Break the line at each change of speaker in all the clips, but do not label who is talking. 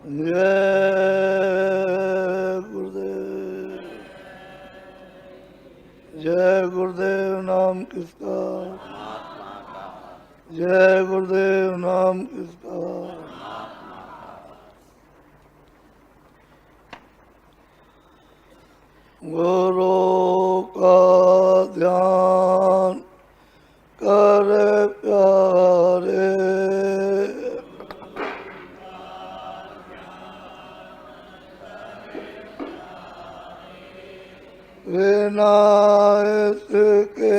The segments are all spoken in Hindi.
जय गुरुदेव। जय गुरुदेव नाम किसका? जय गुरुदेव नाम किसका? गुरु का ध्यान कर प्यारे, बिना इसके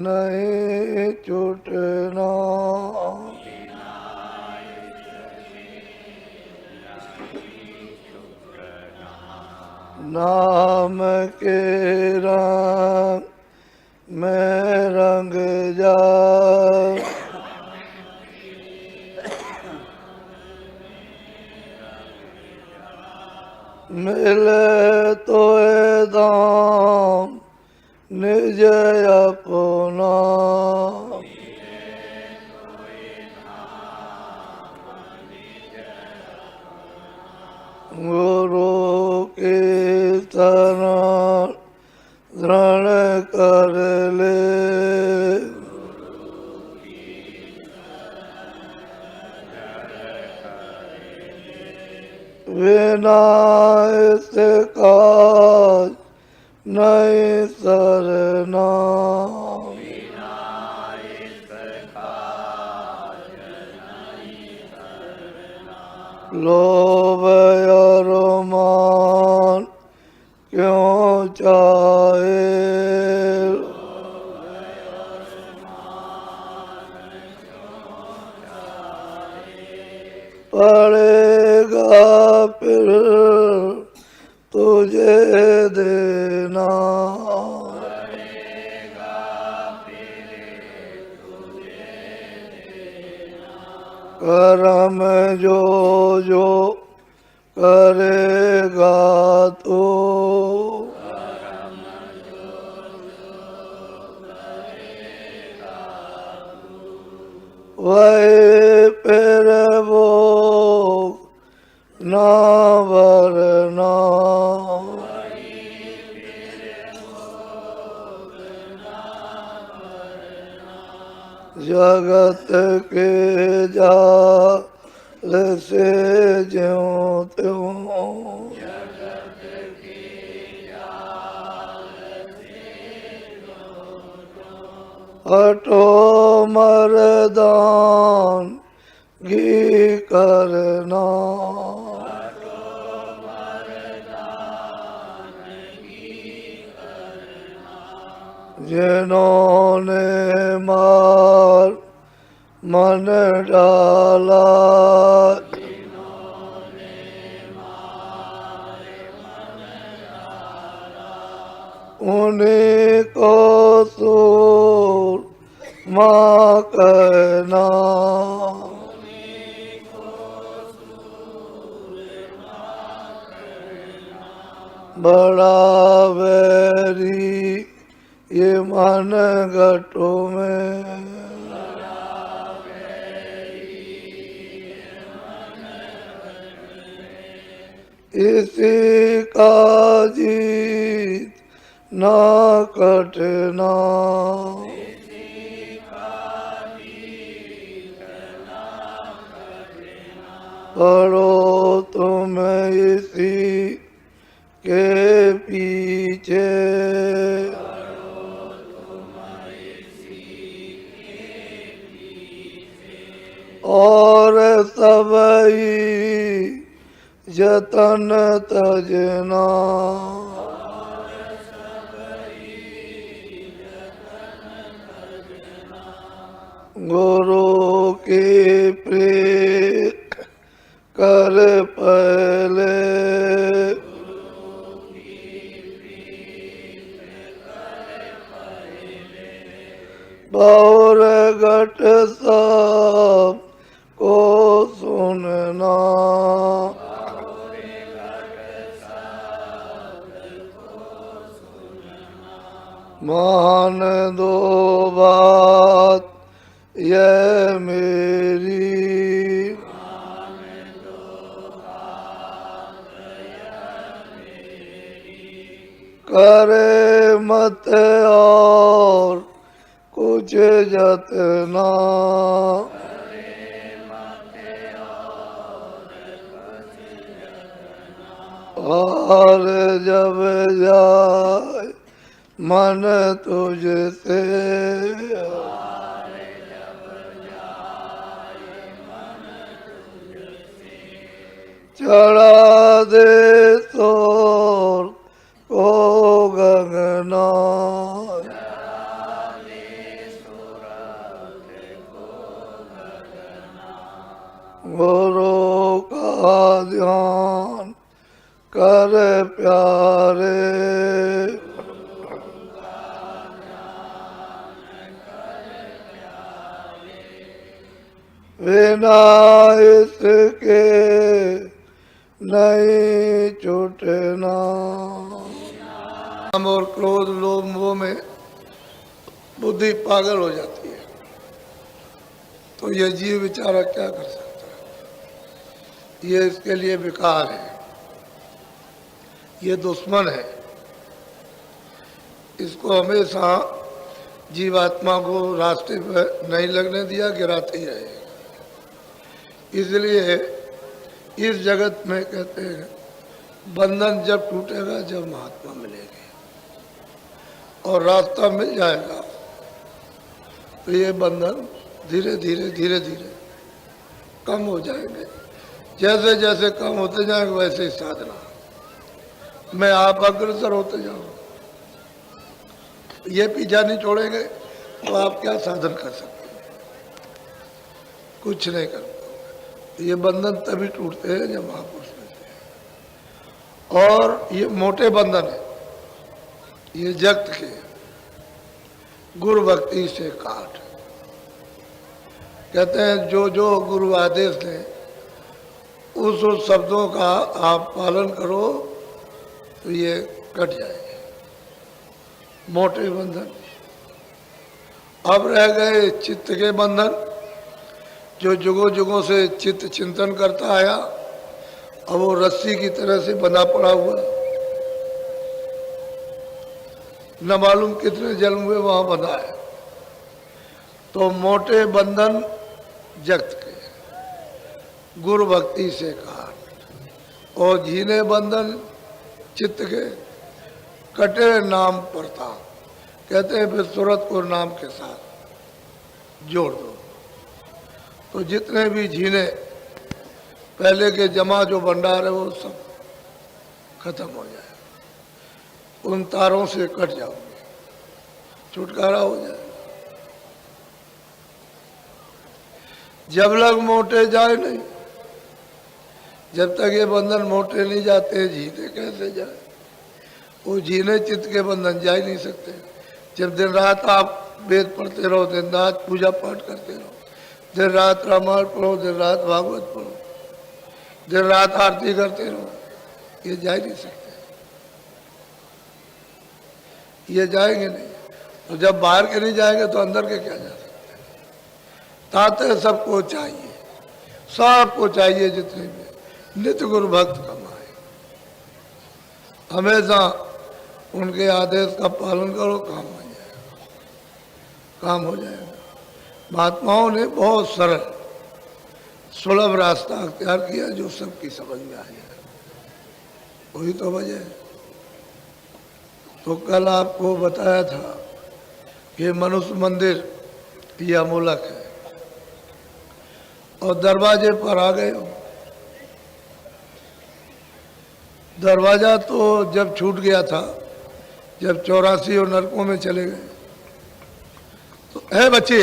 नहीं छूटना। नाम के रंग में रंग जा, मिले तो दाम निज अपना। गुरु की शरण दृढ़ कर ले, बिना इसका नहीं सरना। लोभ और मान क्यों चाहे, पड़ेगा फिर तुझे देना। कर्म जो जो करेगा तो, वही फिर वो ना वरना। जगत के जाल से ज्यों त्यों, हटो मर्दान घी करना। जिन्होंने मार मन डाला, उन्हीं को सूर माँ कहना। बड़ा वैरी ये मन घटों में, इसी का जीत ना कटना। पढ़ो तुम इसी के पीछे, और सबई जतन तजना। गुरु की प्रीत कर पहले, और घट सब को सुनना। मान दो बात यह मेरी, करे मत और कुछ जतना, और जब जाए मन तुझसे, चढ़ा दे तोर को गगना, गुरु का ध्यान कर प्यारे, बिना इसके नहीं छूटना। काम और क्रोध लोभ मोह में बुद्धि पागल हो जाती है, तो ये जीव बेचारा क्या कर सकता है? ये इसके लिए विकार है, ये दुश्मन है। इसको हमेशा जीवात्मा को रास्ते पर नहीं लगने दिया, गिराते ही रहे। इसलिए इस जगत में कहते हैं बंधन जब टूटेगा जब महात्मा मिलेंगे और रास्ता मिल जाएगा, तो ये बंधन धीरे धीरे धीरे धीरे कम हो जाएंगे। जैसे जैसे कम होते जाएंगे वैसे ही साधना में आप अग्रसर होते जाओ। ये पीछा नहीं छोड़ेंगे तो आप क्या साधन कर सकते हैं? कुछ नहीं कर पाओगे। ये बंधन तभी टूटते हैं जब महापुरुष मिलते हैं। और ये मोटे बंधन है, ये जगत के गुरु भक्ति से काट। कहते हैं जो जो गुरु आदेश दें उस शब्दों का आप पालन करो तो ये कट जाएंगे मोटे बंधन। अब रह गए चित्त के बंधन, जो जुगों जुगों से चित्त चिंतन करता आया, अब वो रस्सी की तरह से बंधा पड़ा हुआ, न मालूम कितने जन्म हुए वहां बंधा है। तो मोटे बंधन जगत के गुरु भक्ति से काट, और झीने बंधन चित्त के कटे नाम परता। कहते हैं फिर सूरत को नाम के साथ जोड़ दो, तो जितने भी झीने पहले के जमा जो भंडार है वो सब खत्म हो जाए, उन तारों से कट जाओगे, छुटकारा हो जाए। जब लग मोटे जाए नहीं, जब तक ये बंधन मोटे नहीं जाते झीने कैसे जाए? वो झीने चित्त के बंधन जा ही नहीं सकते। जब दिन रात आप वेद पढ़ते रहो, दिन रात पूजा पाठ करते रहो, दिन रात रामायण पढ़ो, दिन रात भागवत पढ़ो, दिन रात आरती करते रहो, ये जा ही नहीं सकते, ये जाएंगे नहीं। तो जब बाहर के नहीं जाएंगे तो अंदर के क्या जा सकते हैं? ताते सबको चाहिए, सबको चाहिए जितने भी नित्य गुरु भक्त कमाए, हमेशा उनके आदेश का पालन करो, काम हो जाएगा, काम हो जाएगा। महात्माओं ने बहुत सरल सुलभ रास्ता अख्तियार किया जो सबकी समझ में आ जाए, वही तो वजह है। तो कल आपको बताया था कि मनुष्य मंदिर ये अमूलक है, और दरवाजे पर आ गए हो। दरवाजा तो जब छूट गया था, जब 84 और नरकों में चले गए, तो है बच्चे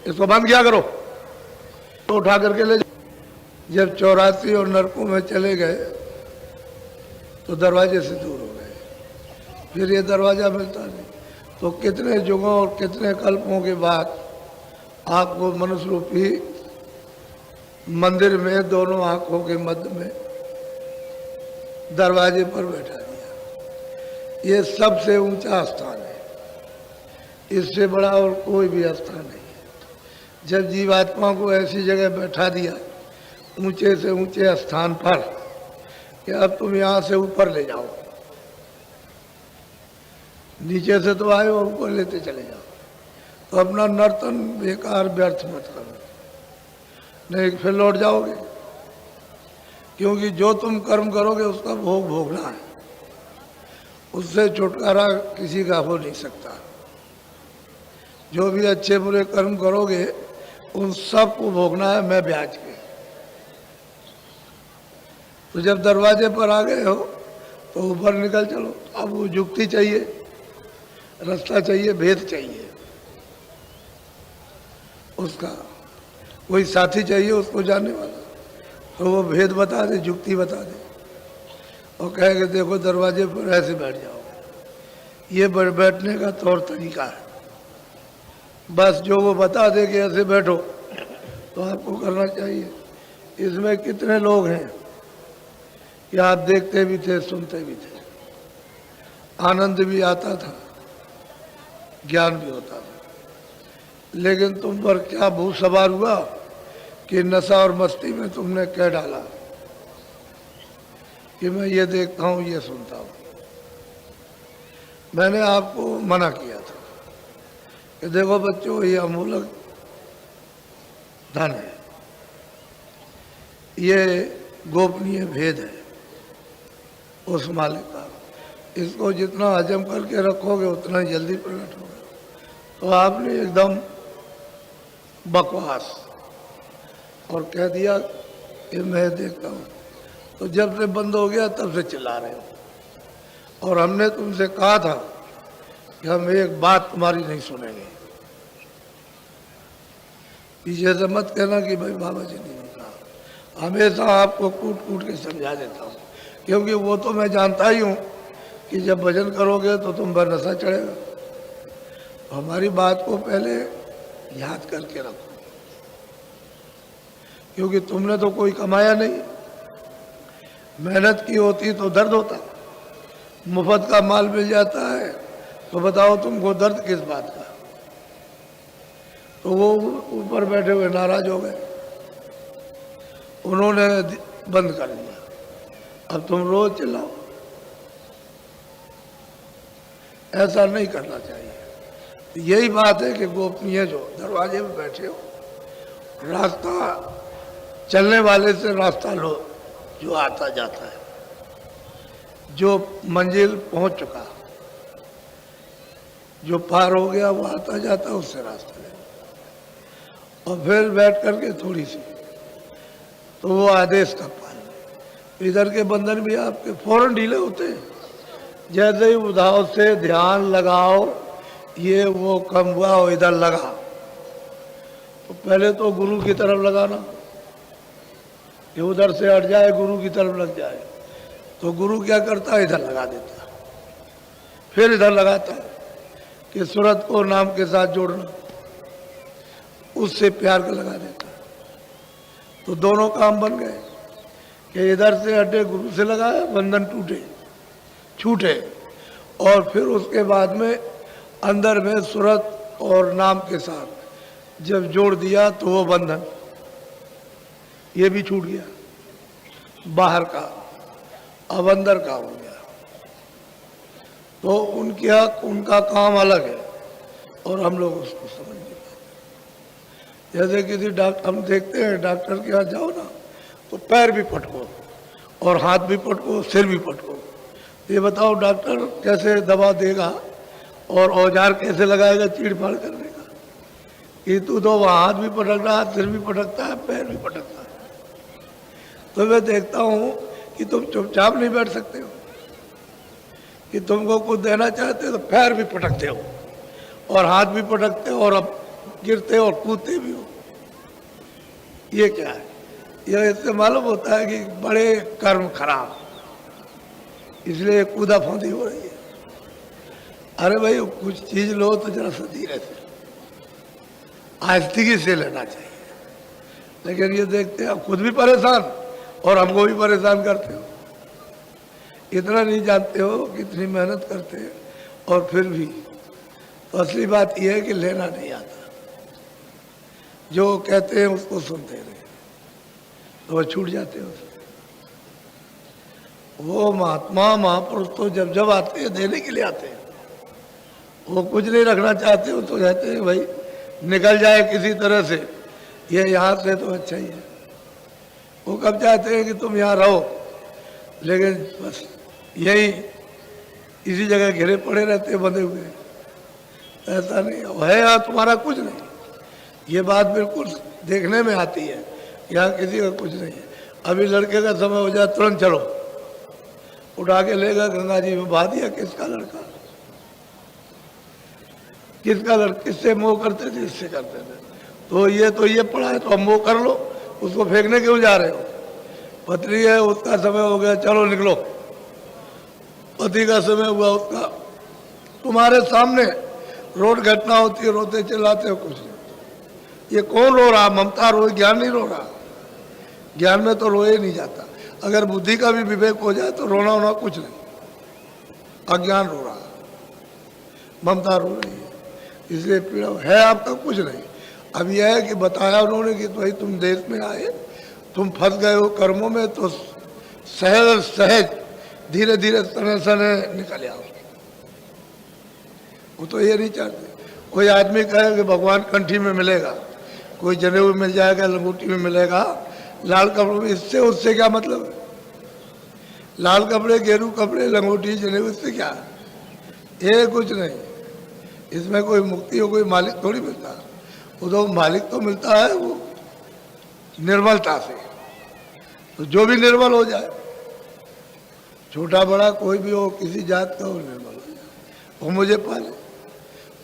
इसको बंद किया करो, तो उठा करके ले जाओ। जब 84 और नरकों में चले गए तो दरवाजे से दूर हो गए, फिर ये दरवाजा मिलता नहीं। तो कितने युगों और कितने कल्पों के बाद आपको मनुष्य रूपी मंदिर में दोनों आंखों के मध्य में दरवाजे पर बैठा दिया। ये सबसे ऊंचा स्थान है, इससे बड़ा और कोई भी स्थान नहीं है। जब जीवात्मा को ऐसी जगह बैठा दिया ऊंचे से ऊंचे स्थान पर कि अब तुम यहाँ से ऊपर ले जाओ, नीचे से तो आए हो, ऊपर लेते चले जाओ। तो अपना नर्तन बेकार व्यर्थ मत करो, नहीं फिर लौट जाओगे। क्योंकि जो तुम कर्म करोगे उसका भोग भोगना है, उससे छुटकारा किसी का हो नहीं सकता। जो भी अच्छे बुरे कर्म करोगे उन सब को भोगना है, मैं ब्याज के। तो जब दरवाजे पर आ गए हो तो ऊपर निकल चलो। अब वो युक्ति चाहिए, रास्ता चाहिए, भेद चाहिए, उसका कोई साथी चाहिए उसको जानने वाला। तो वो भेद बता दे, युक्ति बता दे और कहेगा देखो दरवाजे पर ऐसे बैठ जाओगे, ये बैठने का तौर तरीका है। बस जो वो बता दे कि ऐसे बैठो तो आपको करना चाहिए। इसमें कितने लोग हैं कि आप देखते भी थे, सुनते भी थे, आनंद भी आता था, ज्ञान भी होता था, लेकिन तुम पर क्या भूत सवार हुआ कि नशा और मस्ती में तुमने कह डाला कि मैं ये देखता हूँ, ये सुनता हूँ। मैंने आपको मना किया था कि देखो बच्चों, ये अमूलक धन है, ये गोपनीय भेद है उस मालिक का। इसको जितना हजम करके रखोगे उतना जल्दी प्रकट होगा। तो आपने एकदम बकवास और कह दिया कि मैं देखता हूँ। तो जब से बंद हो गया तब से चिल्ला रहे हो। और हमने तुमसे कहा था कि हम एक बात तुम्हारी नहीं सुनेंगे। पीछे से मत कहना कि भाई बाबा जी ने कहा। हमेशा आपको कूट कूट के समझा देता हूँ, क्योंकि वो तो मैं जानता ही हूँ कि जब भजन करोगे तो तुम पर नशा चढ़ेगा। तो हमारी बात को पहले याद करके रखो, क्योंकि तुमने तो कोई कमाया नहीं, मेहनत की होती तो दर्द होता। मुफ्त का माल मिल जाता है तो बताओ तुमको दर्द किस बात का। तो वो ऊपर बैठे हुए नाराज हो गए, उन्होंने बंद कर दिया। अब तुम रोज चिल्लाओ, ऐसा नहीं करना चाहिए। यही बात है कि गोपनीय जो दरवाजे में बैठे हो, रास्ता चलने वाले से रास्ता लो, जो आता जाता है, जो मंजिल पहुंच चुका, जो पार हो गया वो आता जाता, उससे रास्ता ले। और फिर बैठ करके थोड़ी सी तो वो आदेश का पालन। इधर के बंधन भी आपके फौरन ढीले होते हैं। जैसे ही उधाव से ध्यान लगाओ, ये वो कम हुआ और इधर लगा, तो पहले तो गुरु की तरफ लगाना, ये उधर से हट जाए गुरु की तरफ लग जाए। तो गुरु क्या करता है, इधर लगा देता, फिर इधर लगाता है कि सूरत को नाम के साथ जोड़ना, उससे प्यार का लगा देता। तो दोनों काम बन गए कि इधर से हटे, गुरु से लगाया, बंधन टूटे छूटे। और फिर उसके बाद में अंदर में सूरत और नाम के साथ जब जोड़ दिया तो वो बंधन ये भी छूट गया, बाहर का अब अंदर का हो गया। तो उनका काम अलग है और हम लोग उसको समझ नहीं पाते। जैसे किसी डॉक्टर, हम देखते हैं डॉक्टर के यहाँ जाओ ना तो पैर भी पटको और हाथ भी पटको, सिर भी पटको। ये बताओ डॉक्टर कैसे दवा देगा और औजार कैसे लगाएगा चीड़ फाड़ करने का। कि तू तो वहाँ हाथ भी पटक रहा है, सिर भी पटकता है, पैर भी पटकता है। तो मैं देखता हूँ कि तुम चुपचाप नहीं बैठ सकते हो, कि तुमको कुछ देना चाहते हो तो पैर भी पटकते हो और हाथ भी पटकते हो और अब गिरते हो और कूदते भी हो। ये क्या है? यह इससे मालूम होता है कि बड़े कर्म खराब, इसलिए कूदा फांदी हो रही है। अरे भाई कुछ चीज लो तो जरा सा धीरे से, आस्तिकी से लेना चाहिए। लेकिन ये देखते हैं, खुद भी परेशान और हमको भी परेशान करते हो। इतना नहीं जानते हो कितनी मेहनत करते हैं और फिर भी। तो असली बात यह है कि लेना नहीं आता, जो कहते हैं उसको सुनते रहे तो वह छूट जाते हो। वो महात्मा महापुरुष तो जब जब आते हैं देने के लिए आते हैं, वो कुछ नहीं रखना चाहते हो तो कहते हैं भाई निकल जाए किसी तरह से, ये यहाँ से तो अच्छा ही है। वो कब चाहते हैं कि तुम यहाँ रहो, लेकिन बस यही इसी जगह घिरे पड़े रहते हैं बंधे हुए। ऐसा नहीं है, यहाँ तुम्हारा कुछ नहीं। ये बात बिल्कुल देखने में आती है, यहाँ किसी का कुछ नहीं है। अभी लड़के का समय हो जाए तुरंत चलो, उठा के लेगा गंगा जी में बहा दिया। किसका लड़का, किसका लड़का, किससे मोह करते थे, इससे करते थे। तो ये पड़ा है तो अब मोह कर लो, उसको फेंकने क्यों जा रहे हो। पत्नी है, उसका समय हो गया, चलो निकलो। पति का समय हुआ उसका, तुम्हारे सामने रोड घटना होती है, रोते चिल्लाते हो कुछ नहीं। ये कौन रो रहा, ममता रोए, ज्ञान नहीं रो रहा। ज्ञान में तो रोए नहीं जाता। अगर बुद्धि का भी विवेक हो जाए तो रोना होना कुछ नहीं, अज्ञान रो रहा, ममता रो रही है, इसलिए पीड़ा है आपका कुछ नहीं। अब यह है कि बताया उन्होंने कि भाई तुम देश में आए, तुम फंस गए हो कर्मों में, तो सहज सहज धीरे धीरे सने सने निकल आओ। वो तो ये नहीं चाहते। कोई आदमी कहे कि भगवान कंठी में मिलेगा, कोई जनेऊ में मिल जाएगा, लंगूटी में मिलेगा, लाल कपड़े में, इससे उससे क्या मतलब है। लाल कपड़े, गेरू कपड़े, लंगूटी, जनेऊ, इससे क्या है, ये कुछ नहीं। इसमें कोई मुक्ति हो, कोई मालिक थोड़ी मिलता है। वो तो मालिक तो मिलता है वो निर्मलता से। तो जो भी निर्मल हो जाए, छोटा बड़ा कोई भी हो, किसी जात का हो, निर्मल हो जाए, वो मुझे पाले।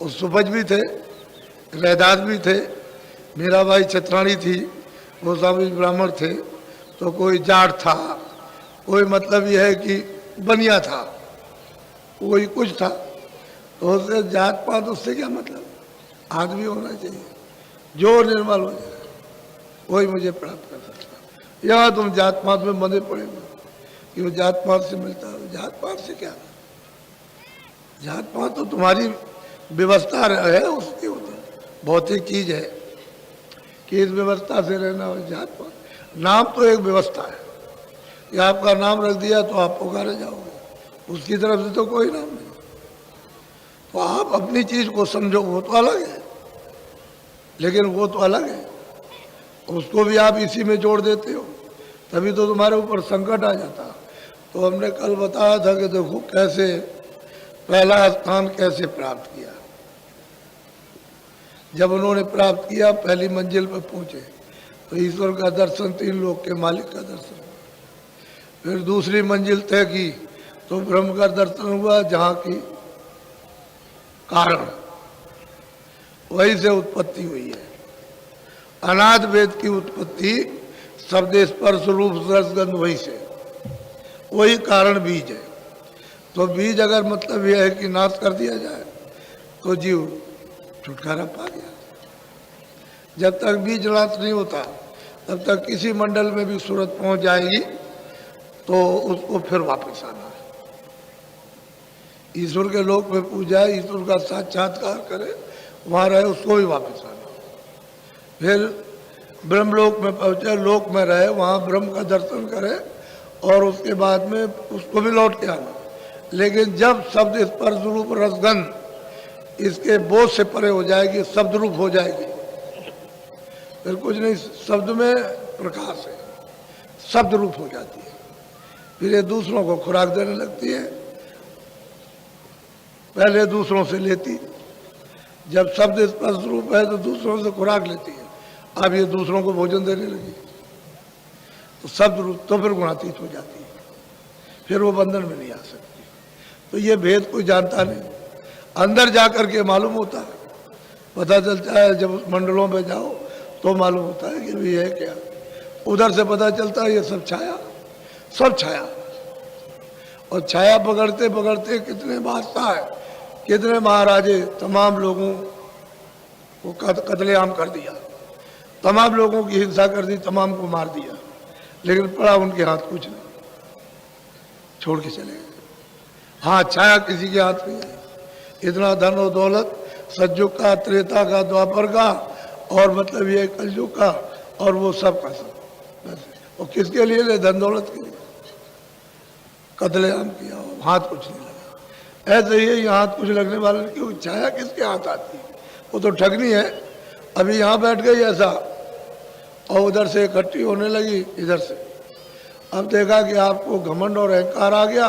वो सुपज भी थे, रैदास भी थे, मीराबाई छत्राणी थी, गोस्वामी ब्राह्मण थे, तो कोई जाट था, कोई मतलब यह है कि बनिया था, कोई कुछ था। तो उससे जात पात, उससे क्या मतलब, आदमी होना चाहिए जो निर्मल हो जाए, वही मुझे प्राप्त कर सकता। यहाँ तुम जात पात में बंधे पड़े हो कि वो जात पात से मिलता है। जात पात से क्या, जात पात तो तुम्हारी व्यवस्था है, उसकी भौतिक चीज है कि इस व्यवस्था से रहना हो। जात पात नाम तो एक व्यवस्था है कि आपका नाम रख दिया तो आप पुकारे जाओगे, उसकी तरफ से तो कोई नाम नहीं। तो आप अपनी चीज को समझो, वो तो अलग है, लेकिन वो तो अलग है, उसको भी आप इसी में जोड़ देते हो, तभी तो तुम्हारे ऊपर संकट आ जाता। तो हमने कल बताया था कि देखो कैसे पहला स्थान कैसे प्राप्त किया। जब उन्होंने प्राप्त किया, पहली मंजिल पर पहुंचे तो ईश्वर का दर्शन, 3 लोक के मालिक का दर्शन। फिर दूसरी मंजिल तय की तो ब्रह्म का दर्शन हुआ, जहाँ की कारण वही से उत्पत्ति हुई है। अनाद वेद की उत्पत्ति शब्द स्पर्श रूप रसगंध वही से, वही कारण बीज है। तो बीज अगर मतलब यह है कि नाश कर दिया जाए तो जीव छुटकारा पा गया। जब तक बीज नाश नहीं होता तब तक किसी मंडल में भी सूरत पहुंच जाएगी तो उसको फिर वापस आना है। ईश्वर के लोक में पूजा, ईश्वर का साक्षात्कार करे, वहां रहे, उसको भी वापस आना। फिर ब्रह्मलोक में पहुंचे, लोक में रहे, वहां ब्रह्म का दर्शन करे और उसके बाद में उसको भी लौट के आना। लेकिन जब शब्द स्पर्श रूप रसगंध इसके बोझ से परे हो जाएगी, शब्द रूप हो जाएगी, फिर कुछ नहीं, शब्द में प्रकाश है, शब्द रूप हो जाती है। फिर ये दूसरों को खुराक देने लगती है। पहले दूसरों से लेती, जब शब्द स्पर्श रूप है तो दूसरों से खुराक लेती है, अब ये दूसरों को भोजन देने लगी तो शब्द रूप, तो फिर गुणातीत हो जाती है, फिर वो बंधन में नहीं आ सकती। तो ये भेद कोई जानता नहीं, अंदर जाकर के मालूम होता है, पता चलता है। जब उस मंडलों में जाओ तो मालूम होता है कि भी है क्या। उधर से पता चलता है ये सब छाया, सब छाया। और छाया पकड़ते पकड़ते कितने बादशाह है, कितने महाराजे, तमाम लोगों को कत्लेआम कर दिया, तमाम लोगों की हिंसा कर दी, तमाम को मार दिया, लेकिन पड़ा उनके हाथ कुछ नहीं, छोड़ के चले गए। हाँ, छाया किसी के हाथ नहीं है। इतना धन और दौलत सतयुग का, त्रेता का, द्वापर का और मतलब ये कलयुग का, और वो सब का सब बस। और किसके लिए ले? धन दौलत के लिए कत्लेआम किया, हाथ कुछ नहीं लगा। ऐसे ही यहाँ हाथ कुछ लगने वाले क्यों, छाया किसके हाथ आती है, वो तो ठगनी है। अभी यहाँ बैठ गई ऐसा और उधर से इकट्ठी होने लगी इधर से। अब देखा कि आपको घमंड और अहंकार आ गया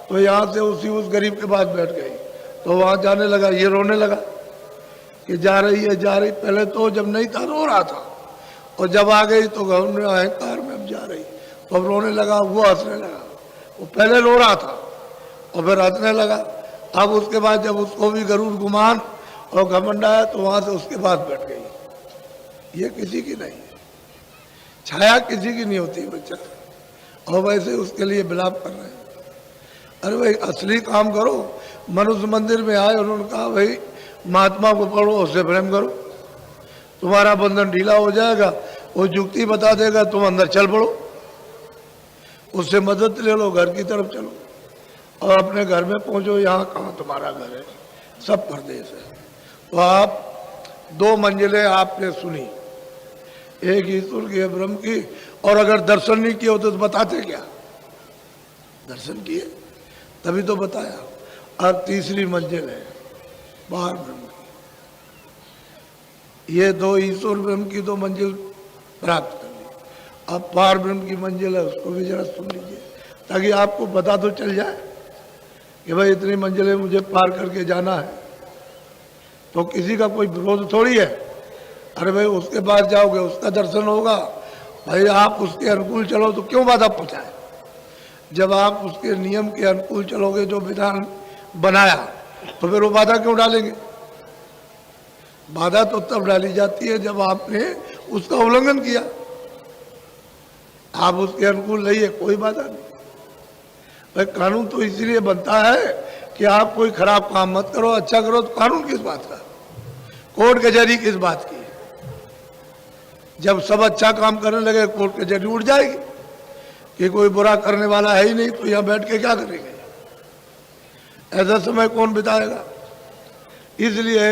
तो यहाँ से उस गरीब के पास बैठ गई, तो वहाँ जाने लगा, ये रोने लगा कि जा रही है जा रही। पहले तो जब नहीं था रो रहा था, और जब आ गई तो घमंड अहंकार में अब जा रही, तो अब रोने लगा, वो हंसने लगा। वो पहले रो रहा था और फिर हंसने लगा। अब उसके बाद जब उसको भी गरुड़ गुमान और घमंड आया तो वहाँ से उसके पास बैठ गई। ये किसी की नहीं है, छाया किसी की नहीं होती बच्चा, और वैसे उसके लिए बिलाप कर रहे हैं। अरे भाई असली काम करो। मनुष्य मंदिर में आए, उन्होंने कहा भाई महात्मा को पढ़ो, उससे प्रेम करो, तुम्हारा बंधन ढीला हो जाएगा। वो युक्ति बता देगा, तुम अंदर चल पड़ो, उससे मदद ले लो, घर की तरफ चलो और अपने घर में पहुंचो। यहाँ कहाँ तुम्हारा घर है, सब परदेश है। तो आप 2 मंजिलें आपने सुनी, एक ईश्वर की है ब्रह्म की, और अगर दर्शन नहीं किए होते तो बताते क्या, दर्शन किए तभी तो बताया। और तीसरी मंजिल है पार ब्रह्म की। ये 2 ईश्वर ब्रह्म की 2 मंजिल प्राप्त कर ली। अब पार ब्रह्म की मंजिल है, उसको भी जरा सुन लीजिए ताकि आपको पता तो चल जाए कि भाई इतनी मंजिलें मुझे पार करके जाना है। तो किसी का कोई विरोध थोड़ी है। अरे भाई उसके पास जाओगे, उसका दर्शन होगा, भाई आप उसके अनुकूल चलो तो क्यों बाधा पहुंचाए। जब आप उसके नियम के अनुकूल चलोगे, जो विधान बनाया, तो फिर वो बाधा क्यों डालेंगे। बाधा तो तब डाली जाती है जब आपने उसका उल्लंघन किया। आप उसके अनुकूल नहीं है, कोई बाधा नहीं। भाई कानून तो इसलिए बनता है कि आप कोई खराब काम मत करो, अच्छा करो। तो कानून किस बात का, कोर्ट कचहरी किस बात की। जब सब अच्छा काम करने लगे, कोर्ट कचहरी उठ जाएगी कि कोई बुरा करने वाला है ही नहीं, तो यहाँ बैठ के क्या करेंगे। ऐसा समय कौन बिताएगा। इसलिए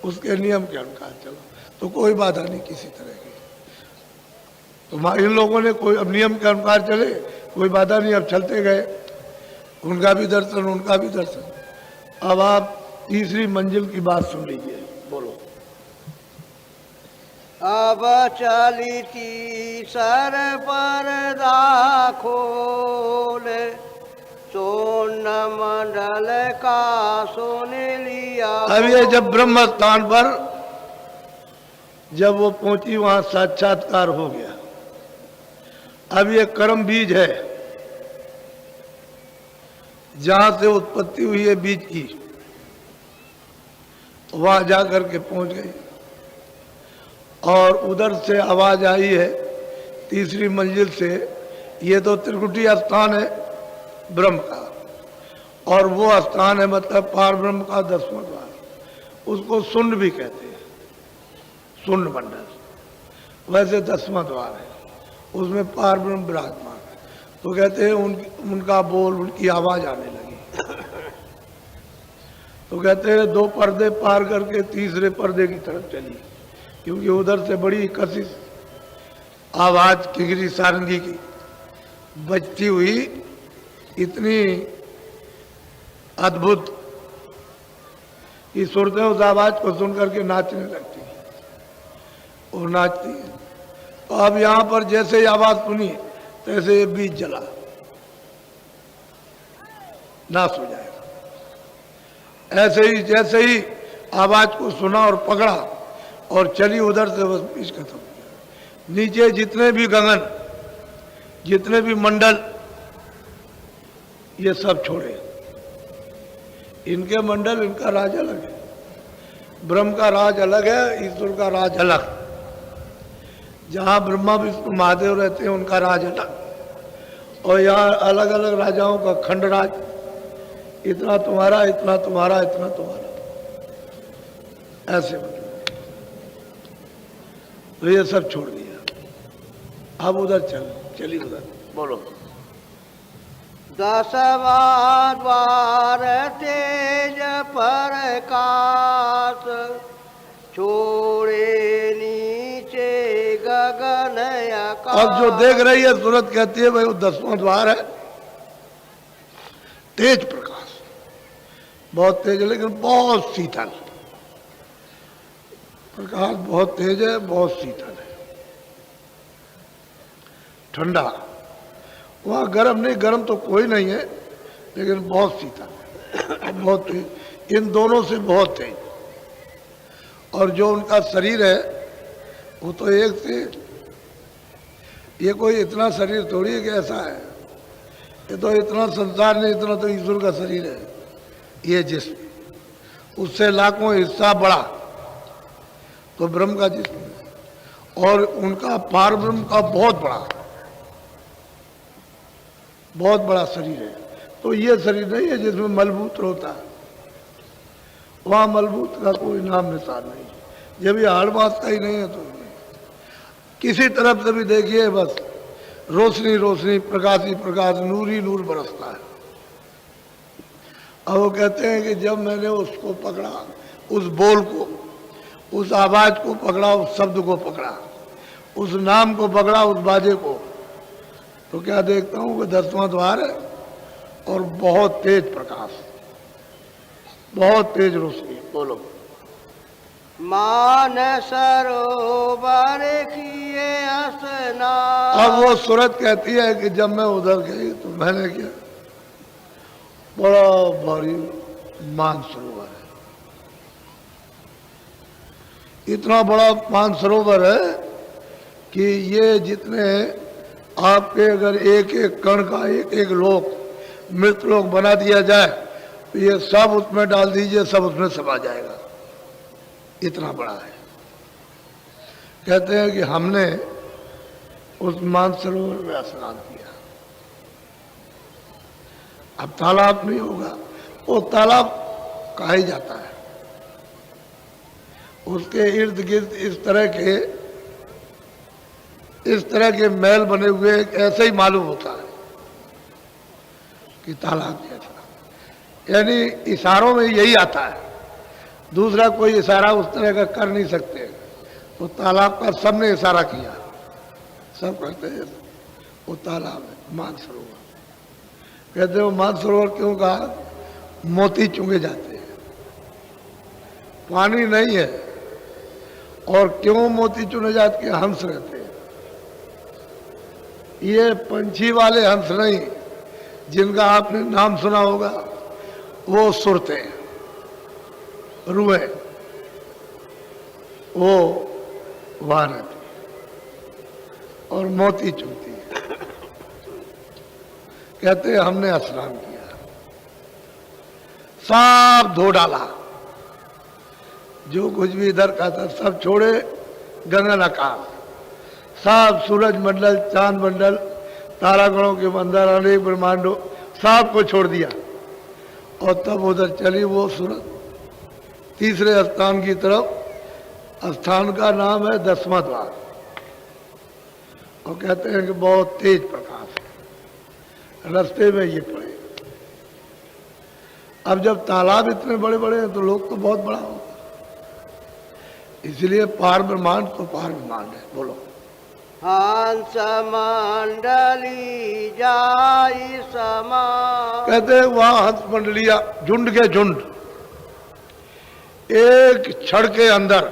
उसके नियम के अनुसार चलो, तो कोई बाधा नहीं किसी तरह की। तो इन लोगों ने कोई अब नियम के अनुसार चले, कोई बाधा नहीं, अब चलते गए, उनका भी दर्शन उनका भी दर्शन। अब आप तीसरी मंजिल की बात सुन लीजिए, बोलो।
अब चली तीसर पर्दा खोल, सोन मंडल का सुन लिया।
अब ये जब ब्रह्म स्थान पर जब वो पहुंची, वहां साक्षात्कार हो गया। अब ये कर्म बीज है, जहां से उत्पत्ति हुई है बीज की, वहां जाकर के पहुंच गई। और उधर से आवाज आई है तीसरी मंजिल से, ये तो त्रिकुटी स्थान है ब्रह्म का, और वो स्थान है मतलब पार ब्रह्म का 10वां द्वार, उसको सुंड भी कहते हैं, सुंड मंडल। वैसे 10वां द्वार है, उसमें पार ब्रह्म विराजमान है। तो कहते हैं उनका बोल, उनकी आवाज आने लगी। तो कहते हैं 2 पर्दे पार करके तीसरे पर्दे की तरफ चली, क्योंकि उधर से बड़ी कशिश आवाज किंगरी सारंगी की बजती हुई, इतनी अद्भुत कि सुरतें उस आवाज को सुन करके नाचने लगती और नाचती है। तो अब यहां पर जैसे ही आवाज सुनी, तैसे ये बीज जला, नाश हो जाएगा। ऐसे ही जैसे ही आवाज को सुना और पकड़ा और चली उधर से, बस बीज खत्म। नीचे जितने भी गगन, जितने भी मंडल, ये सब छोड़े। इनके मंडल, इनका राज अलग है, ब्रह्म का राज अलग है, ईश्वर का राज अलग। जहां ब्रह्मा विष्णु महादेव रहते हैं उनका राज अलग, और यहाँ अलग अलग राजाओं का खंड राज, इतना तुम्हारा, इतना तुम्हारा, इतना तुम्हारा, ऐसे मतलब। तो ये सब छोड़ दिया। अब उधर चली उधर, बोलो।
10वां द्वार तेज प्रकाश, छोड़े नीचे गगन आकाश।
अब जो देख रही है सूरत कहती है भाई वो 10वां द्वार है, तेज प्रकाश। बहुत तेज है लेकिन बहुत शीतल। प्रकाश बहुत तेज है, बहुत शीतल है, ठंडा। वहाँ गर्म नहीं, गर्म तो कोई नहीं है लेकिन बहुत शीतल है, बहुत तेज, इन दोनों से बहुत तेज। और जो उनका शरीर है वो तो एक से, ये कोई इतना शरीर थोड़ी है कि ऐसा है, ये तो इतना संसार नहीं, इतना तो ईश्वर का शरीर है ये जिस्म, उससे लाखों हिस्सा बड़ा तो ब्रह्म का जिस्म है। और उनका पार ब्रह्म का बहुत बड़ा शरीर है। तो ये शरीर नहीं है जिसमें मलबूत्र होता है, वहाँ मलबूत्र का कोई नाम निशान नहीं, जब ये हाड़ बात का ही नहीं है तो किसी तरफ से भी देखिए बस रोशनी रोशनी, प्रकाश ही प्रकाश, नूर ही नूर बरसता है। अब वो कहते हैं कि जब मैंने उसको पकड़ा, उस बोल को, उस आवाज को पकड़ा, उस शब्द को पकड़ा, उस नाम को पकड़ा, उस बाजे को, तो क्या देखता हूँ कि 10वां द्वार है और बहुत तेज प्रकाश, बहुत तेज रोशनी। बोलो।
मान सरोवर किए स्नान।
अब वो सूरत कहती है कि जब मैं उधर गई तो मैंने क्या, बड़ा भारी मानसरोवर है, इतना बड़ा मानसरोवर है कि ये जितने आपके अगर एक एक कण का एक एक लोक मृत लोक बना दिया जाए तो ये सब उसमें डाल दीजिए, सब उसमें समा जाएगा, इतना बड़ा है। कहते हैं कि हमने उस मानसरोवर में स्नान किया। अब तालाब नहीं होगा, वो तालाब कहा ही जाता है, उसके इर्द गिर्द इस तरह के महल बने हुए ऐसे ही मालूम होता है कि तालाब जैसा, यानी इशारों में यही आता है, दूसरा कोई इशारा उस तरह का कर नहीं सकते। तो तालाब का सबने इशारा किया, सब करते हैं, वो तालाब है मानसरोवर। कहते हो मानसरोवर क्यों कहा, मोती चुंगे जाते हैं, पानी नहीं है। और क्यों मोती चुने जाते हैं, हंस रहते हैं, ये पंछी वाले हंस नहीं जिनका आपने नाम सुना होगा, वो सुरते, रुए, वो वहां रहती और मोती चुनती है। कहते हैं हमने स्नान किया, सब धो डाला, जो कुछ भी इधर का था सब छोड़े, गगन आकाश, सब सूरज मंडल, चांद मंडल, तारागणों के मंदिर, अनेक ब्रह्मांडों, सबको छोड़ दिया। और तब उधर चली वो सूरत तीसरे स्थान की तरफ। स्थान का नाम है 10वां द्वार, और कहते हैं कि बहुत तेज प्रकाश है, रास्ते में ये पड़े। अब जब तालाब इतने बड़े बड़े हैं तो लोग तो बहुत बड़ा होगा, इसलिए पार ब्रह्मांड तो पार ब्रह्मांड है। बोलो।
हंस मंडली जाई समा।
कहते हैं वहां हंस मंडलिया, झुंड के झुंड, एक क्षण के अंदर,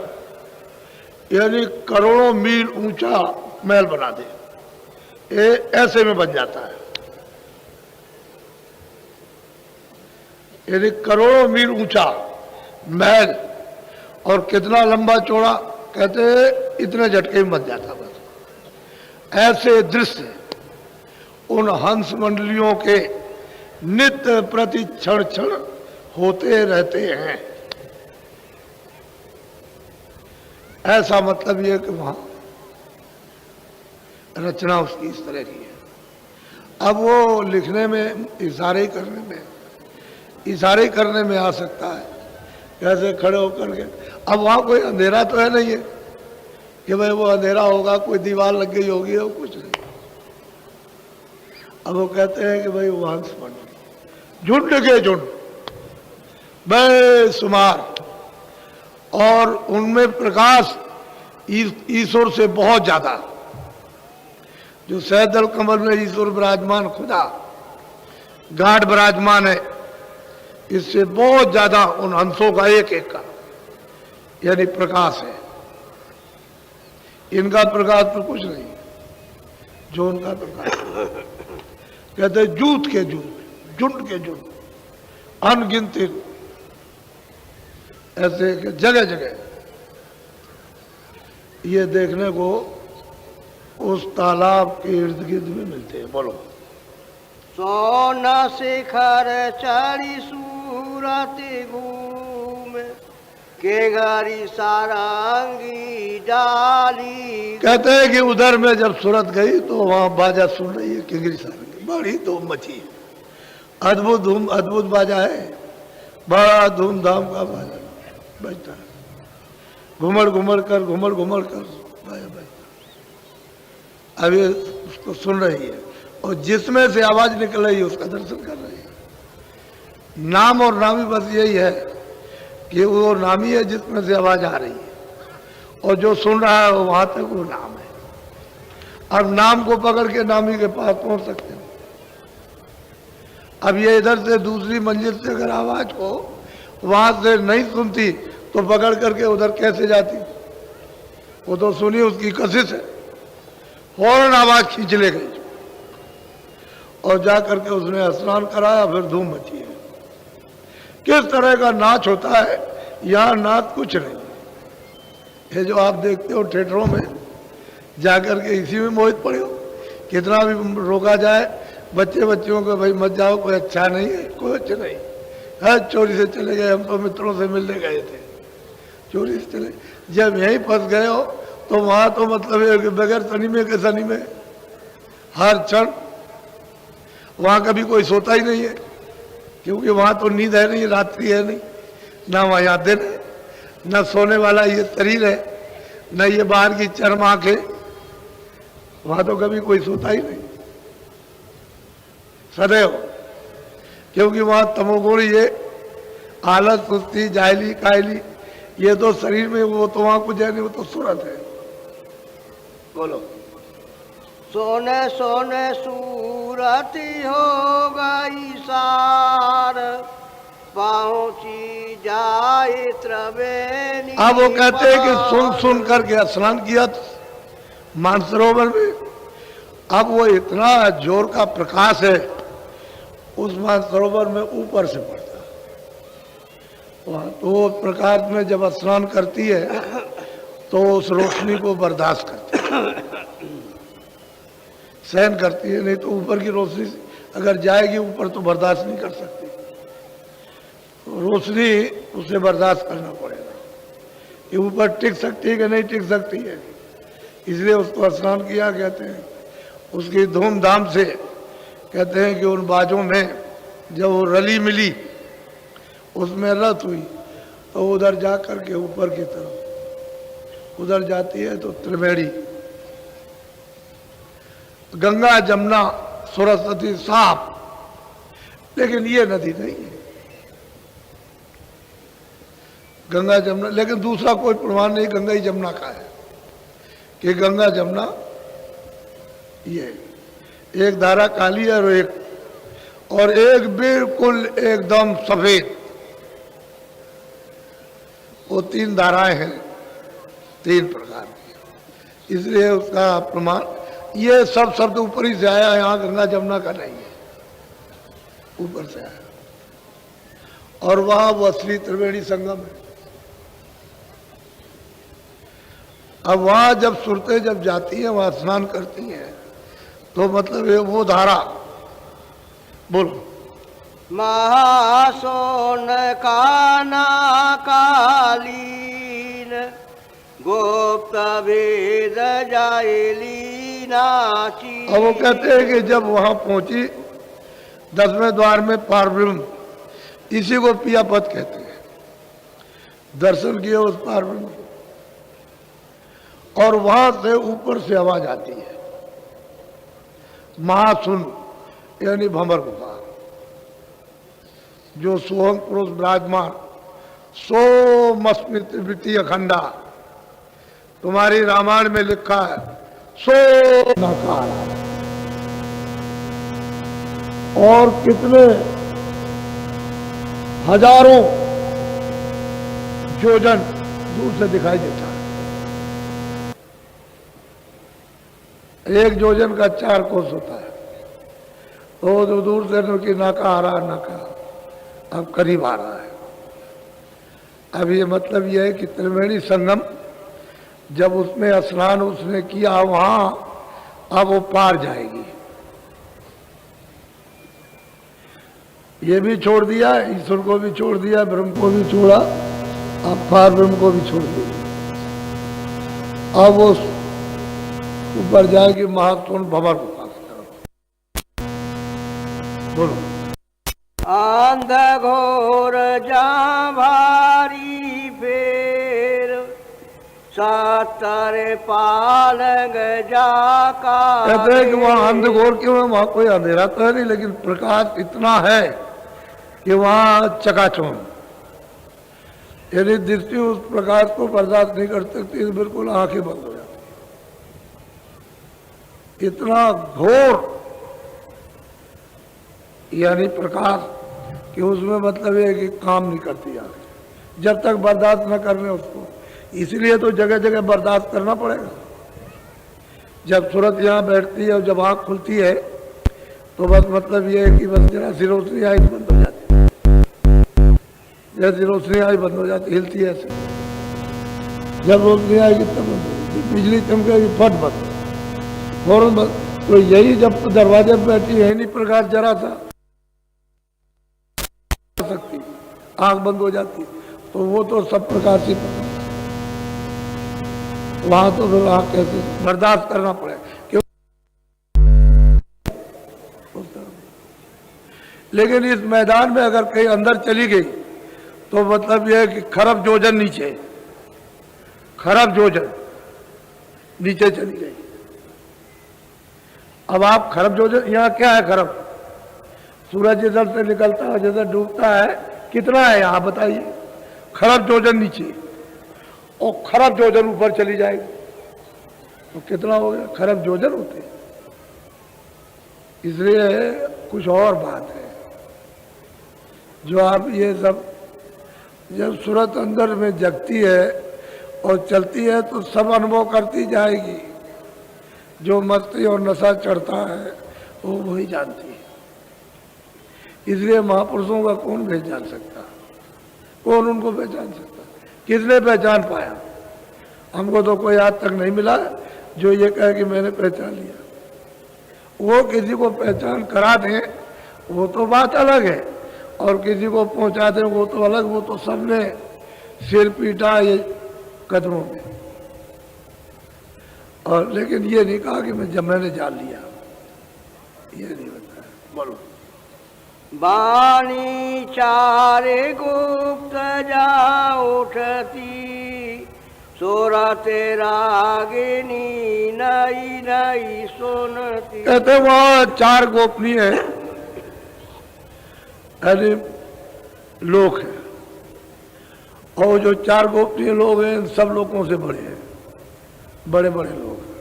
यानी करोड़ों मील ऊंचा महल बना दे, ये ऐसे में बन जाता है, यानी करोड़ों मील ऊंचा महल, और कितना लंबा चौड़ा, कहते हैं इतने झटके में बन जाता। बस ऐसे दृश्य उन हंस मंडलियों के नित्य प्रति क्षण क्षण होते रहते हैं। ऐसा मतलब ये कि वहां रचना उसकी इस तरह की है। अब वो लिखने में, इशारे करने में आ सकता है, कैसे खड़े होकर के। अब वहां कोई अंधेरा तो है नहीं है कि भाई वो अंधेरा होगा, कोई दीवार लग गई होगी, और कुछ नहीं। अब वो कहते हैं कि भाई वो हंस मंडली, झुंड के झुंड, बेशुमार, और उनमें प्रकाश ईश्वर से बहुत ज्यादा। जो सैदल कमल में ईश्वर विराजमान, खुदा गाढ़ विराजमान है, इससे बहुत ज्यादा उन हंसों का एक एक का यानी प्रकाश है। इनका प्रकाश तो कुछ नहीं, जो उनका प्रकाश है। कहते हैं जूत के जूत, झुंड के झुंड, अनगिनती ऐसे कि जगह जगह ये देखने को उस तालाब के इर्द गिर्द में मिलते हैं। बोलो।
सोन शिखर चढ़ी सूरत घूम के घरी सारंगी डाली।
कहते हैं कि उधर में जब सूरत गई तो वहां बाजा सुन रही है किंगरी सारंगी, बड़ी धूम मची है, अद्भुत बाजा है, बड़ा धूमधाम का बाजा बजता है, घुमड़ घुमड़ कर बाजा बजता। अभी उसको सुन रही है और जिसमें से आवाज निकल रही है उसका दर्शन कर रही है। नाम और नामी बस यही है कि वो नामी है जिसमें से आवाज आ रही है, और जो सुन रहा है वहां तक वो नाम है। अब नाम को पकड़ के नामी के पास पहुंच सकते हो। अब ये इधर से दूसरी मंजिल से अगर आवाज को वहां से नहीं सुनती तो पकड़ करके उधर कैसे जाती? वो तो सुनी, उसकी कशिश है, फौरन आवाज खींच ले गई और जा करके उसने स्नान कराया, फिर धूम मची है। किस तरह का नाच होता है यहाँ, नाच कुछ नहीं। ये जो आप देखते हो थिएटरों में जाकर के इसी में मोहित पड़े हो। कितना भी रोका जाए बच्चों को, भाई मत जाओ, कोई अच्छा नहीं है, कोई अच्छा नहीं है, चोरी से चले गए, हम तो मित्रों से मिलने गए थे, चोरी से चले। जब यहीं फंस गए हो तो वहां तो मतलब है कि बगैर सनीमे के सनीमे हर क्षण, वहां कभी कोई सोता ही नहीं है, क्योंकि वहां तो नींद है नहीं, रात्रि है नहीं, ना वहां यहाँ दिन है, न सोने वाला ये शरीर है, न ये बाहर की चरम आंखें, वहां तो कभी कोई सोता ही नहीं सदैव, क्योंकि वहां तमोगुण, ये आलस, सुस्ती, जाहली, कायली, ये तो शरीर में, वो तो वहां कुछ है नहीं, वो तो सूरत है। बोलो।
सोने सोने सूरती हो गई सार, पहुंची जाए त्रिवेणी।
अब वो कहते हैं कि सुन सुन करके स्नान किया मानसरोवर में। अब वो इतना जोर का प्रकाश है उस मानसरोवर में, ऊपर से पड़ता है वहां, तो प्रकाश में जब स्नान करती है तो उस रोशनी को बर्दाश्त करती है, सहन करती है। नहीं तो ऊपर की रोशनी अगर जाएगी ऊपर तो बर्दाश्त नहीं कर सकती, रोशनी उसे बर्दाश्त करना पड़ेगा। ये ऊपर टिक सकती है कि नहीं टिक सकती है, इसलिए उसको स्नान किया। कहते हैं उसकी धूमधाम से, कहते हैं कि उन बाजों में जब वो रली मिली, उसमें रत हुई, तो उधर जा करके ऊपर की तरफ उधर जाती है तो त्रिवेणी, गंगा, जमुना, सरस्वती साफ, लेकिन ये नदी नहीं है गंगा जमुना। लेकिन दूसरा कोई प्रमाण नहीं गंगा ही जमुना का है कि गंगा जमुना, ये एक धारा काली है और एक बिल्कुल एकदम सफेद, वो तीन धाराएं हैं, तीन प्रकार की, इसलिए उसका प्रमाण, ये सब शब्द ऊपर ही से आया, यहाँ गंगा जमुना का नहीं है, ऊपर से आया। और वहां वो असली त्रिवेणी संगम है। अब वहां जब सुरतें जब जाती हैं, वहां स्नान करती हैं, तो मतलब ये वो धारा, बोलो।
महासोन काना कालीन, गुप्त भेद जायली नाची।
अब वो कहते हैं कि जब वहां पहुंची 10वें द्वार में पारब्रह्म, इसी को पिया पद कहते हैं, दर्शन किए उस पारब्रह्म को, और वहां से ऊपर से आवाज आती है, महासुन यानी भंवर गुफा, जो सोहम पुरुष विराजमान, सोमस्मृति वृत्ति अखंडा, तुम्हारी रामायण में लिखा है, सो नकार। और कितने हजारों योजन दूर से दिखाई देता है। एक योजन का 4 कोस होता है। तो दूर से कि नाका आ रहा, नाका अब करीब आ रहा है। अब ये मतलब यह है कि त्रिवेणी संगम जब उसमें स्नान उसने किया वहां, अब वो पार जाएगी। ये भी छोड़ दिया, ईश्वर को भी छोड़ दिया, ब्रह्म को भी छोड़ा, अब पार ब्रह्म को भी छोड़ दिया। अब वो ऊपर जाएगी महात्मा भवन को पास करो। बोलो।
अंध घोर जाभारी फेर सातर पालंग जाका।
कहते हैं कि वहां अंधघोर क्यों है? वहां कोई अंधेरा तो है नहीं, लेकिन प्रकाश इतना है कि वहां चकाचौंध। यदि दृष्टि उस प्रकाश को बर्दाश्त नहीं कर सकती तो बिल्कुल आंखें बंद हो जाती। इतना घोर यानी प्रकाश कि उसमें मतलब है कि काम नहीं करती आंखें, जब तक बर्दाश्त न करने उसको। इसलिए तो जगह जगह बर्दाश्त करना पड़ेगा। जब सूरत यहाँ बैठती है और जब आँख खुलती है तो बस मतलब ये है कि बस जरा सी रोशनी आई बंद हो जाती है, जैसी रोशनी आई बंद हो जाती, हिलती है ऐसे। जब रोशनी आएगी तब बंद होगी, बिजली चमकेगी फट बंद, फौरन बंद। तो यही जब दरवाजे पर बैठी है नहीं प्रकाश जरा सा सकती, आँख बंद हो जाती, तो वो तो सब प्रकाश ही प्रकाश। वहां तो फिर आँख कैसे बर्दाश्त करना पड़ेगा क्यों? लेकिन इस मैदान में अगर कहीं अंदर चली गई तो मतलब यह है कि खरब योजन नीचे, खरब योजन नीचे चली गई। अब आप खरब योजन, यहाँ क्या है खरब? सूरज इधर से निकलता है जिधर डूबता है, कितना है यहाँ बताइए? खरब योजन नीचे और खरब योजन ऊपर चली जाएगी तो कितना हो गया? खरब योजन होते हैं। इसलिए कुछ और बात है जो आप ये सब जब सूरत अंदर में जगती है और चलती है तो सब अनुभव करती जाएगी। जो मस्ती और नशा चढ़ता है वो वही जानती है। इसलिए महापुरुषों का कौन पहचान सकता? कौन उनको पहचान सकता? किसने पहचान पाया? हमको तो कोई आज तक नहीं मिला जो ये कहे कि मैंने पहचान लिया। वो किसी को पहचान करा दें वो तो बात अलग है, और किसी को पहुंचा दें वो तो अलग। वो तो सबने सिर पीटा ये कदमों में, और लेकिन ये नहीं कहा कि मैंने जान लिया, ये नहीं बताया। बोलो।
वाणी चारे गुप्त जा उठती सूरत रागिनी नई नई सुनती।
कहते वहां 4 गोपनीय है यानी लोग हैं, और जो 4 गोपनीय लोग हैं सब लोगों से बड़े हैं, बड़े बड़े लोग हैं।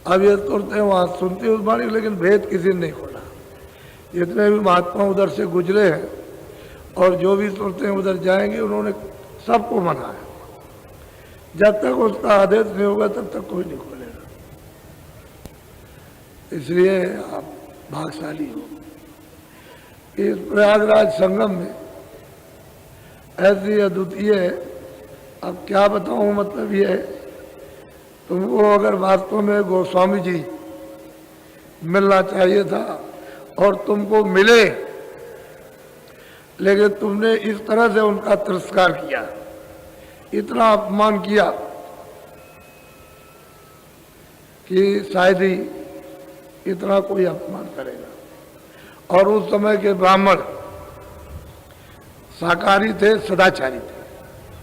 अब ये तुरते वहां सुनती उस बाणी, लेकिन भेद किसी ने नहीं खोला। जितने भी महात्मा उधर से गुजरे हैं और जो भी सुनते उधर जाएंगे, उन्होंने सबको मना है। जब तक उसका आदेश नहीं होगा तब तक कोई नहीं खोलेगा। इसलिए आप भाग्यशाली हो। इस प्रयागराज संगम में ऐसी अद्वितीय है, अब क्या बताऊं, मतलब ये है तुमको अगर वास्तव में गोस्वामी जी मिलना चाहिए था और तुमको मिले, लेकिन तुमने इस तरह से उनका तिरस्कार किया, इतना अपमान किया कि शायद ही इतना कोई अपमान करेगा। और उस समय के ब्राह्मण शाकाहारी थे, सदाचारी थे,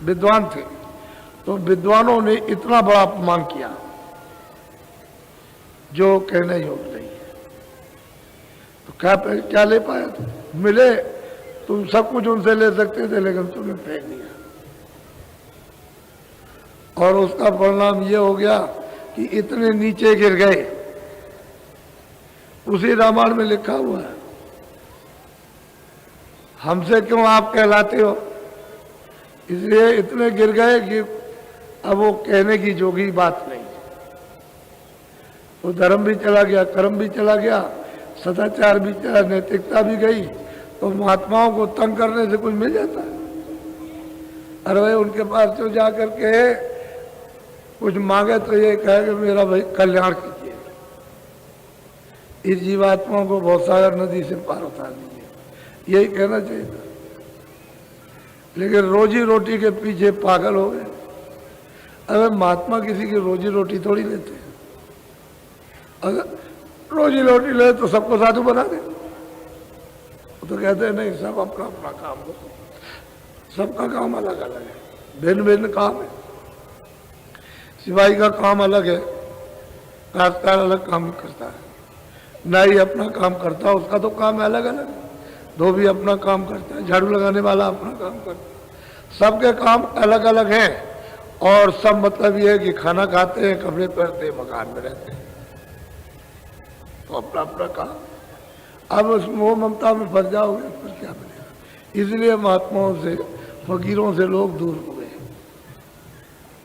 विद्वान थे, तो विद्वानों ने इतना बड़ा अपमान किया जो कहने योग्य नहीं है। तो क्या ले पाया तुम? मिले, तुम सब कुछ उनसे ले सकते थे, लेकिन तुमने फेंक दिया। और उसका परिणाम ये हो गया कि इतने नीचे गिर गए। उसी रामायण में लिखा हुआ है, हमसे क्यों आप कहलाते हो? इसलिए इतने गिर गए कि अब वो कहने की जोगी बात नहीं। तो धर्म भी चला गया, कर्म भी चला गया, सदाचार भी चला, नैतिकता भी गई। तो महात्माओं को तंग करने से कुछ मिल जाता है? अरे भाई उनके पास जो जा करके कुछ मांगे तो ये कहे कि मेरा भाई कल्याण कीजिए, इस जीवात्माओं को भवसागर नदी से पार उतार दीजिए, यही कहना चाहिए था। लेकिन रोजी रोटी के पीछे पागल हो गए। अगर महात्मा किसी की रोजी रोटी थोड़ी लेते हैं, अगर रोजी रोटी ले तो सबको साधु बना दे। तो कहते हैं नहीं, सब अपना अपना काम करो, सबका काम अलग अलग है, भिन्न भिन्न काम है। सिपाही का काम अलग है, काश्तकार अलग काम करता है, नाई अपना काम करता है, उसका तो काम अलग अलग है। धोबी अपना काम करता है, झाड़ू लगाने वाला अपना काम करता है, सबके काम अलग अलग हैं। और सब मतलब ये है कि खाना खाते हैं, कपड़े पहनते हैं, मकान में रहते हैं, तो अपना अपना काम। अब उस मोह ममता में फंस जाओगे फिर क्या बनेगा? इसलिए महात्माओं से, फकीरों से लोग दूर हो गए।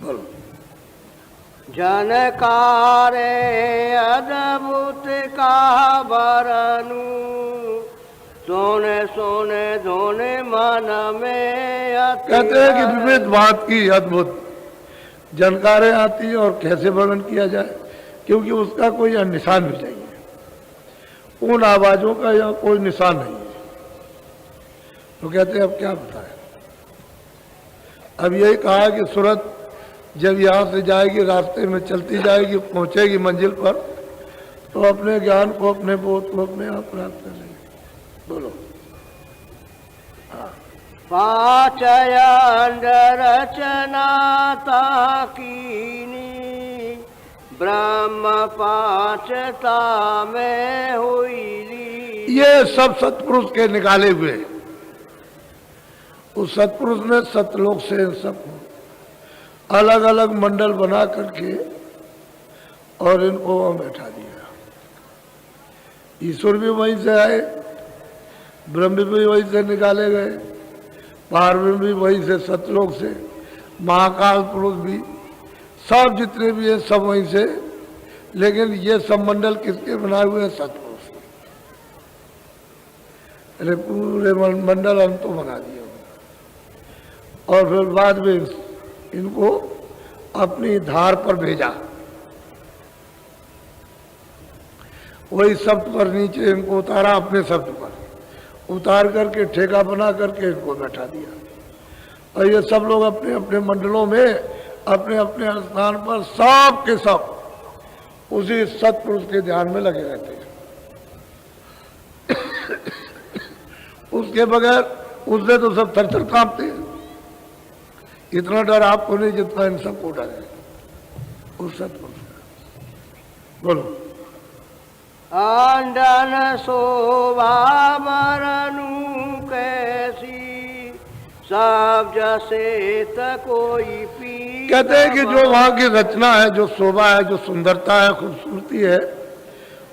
बोलो।
जनकारे अद्भुत का बरनु, सोने सोने धोने मन में अति।
कहते हैं कि विविध बात की अद्भुत जानकारें आती है और कैसे वर्णन किया जाए, क्योंकि उसका कोई निशान भी चाहिए। उन आवाजों का या कोई निशान नहीं है। तो कहते हैं अब क्या बताएं। अब यही कहा कि सूरत जब यहाँ से जाएगी, रास्ते में चलती जाएगी, पहुंचेगी मंजिल पर, तो अपने ज्ञान को, अपने बोध को अपने आप प्राप्त कर लेंगे। बोलो।
पाचयंड रचना ताकीनी, ब्रह्म पाचता में हुई।
ये सब सतपुरुष के निकाले हुए। उस सतपुरुष ने सतलोक से इन सबको अलग अलग मंडल बना करके और इनको वहां बैठा दिया। ईश्वर भी वहीं से आए, ब्रह्म भी वहीं से निकाले गए, पार्वती भी वहीं से, सतलोक से, महाकाल पुरुष भी, सब जितने भी हैं सब वहीं से। लेकिन ये सब मंडल किसके बनाए हुए हैं? सतपुरुष। अरे पूरे मंडल हम तो बना दिए और फिर बाद में इनको अपनी धार पर भेजा। वही शब्द पर नीचे इनको उतारा, अपने शब्द पर उतार करके ठेका बना करके इनको बैठा दिया। और ये सब लोग अपने अपने मंडलों में, अपने अपने स्थान पर सब के सब उसी सतपुरुष के ध्यान में लगे रहते हैं। उसके बगैर, उससे तो सब थर-थर कांपते हैं। इतना डर आपको नहीं जितना इन सबको डर है उस सतपुरुष का। बोलो।
आंडन शोभा मरनु कैसी, सब जैसे कोई पी।
कहते हैं कि जो वहाँ की रचना है, जो शोभा है, जो सुंदरता है, खूबसूरती है,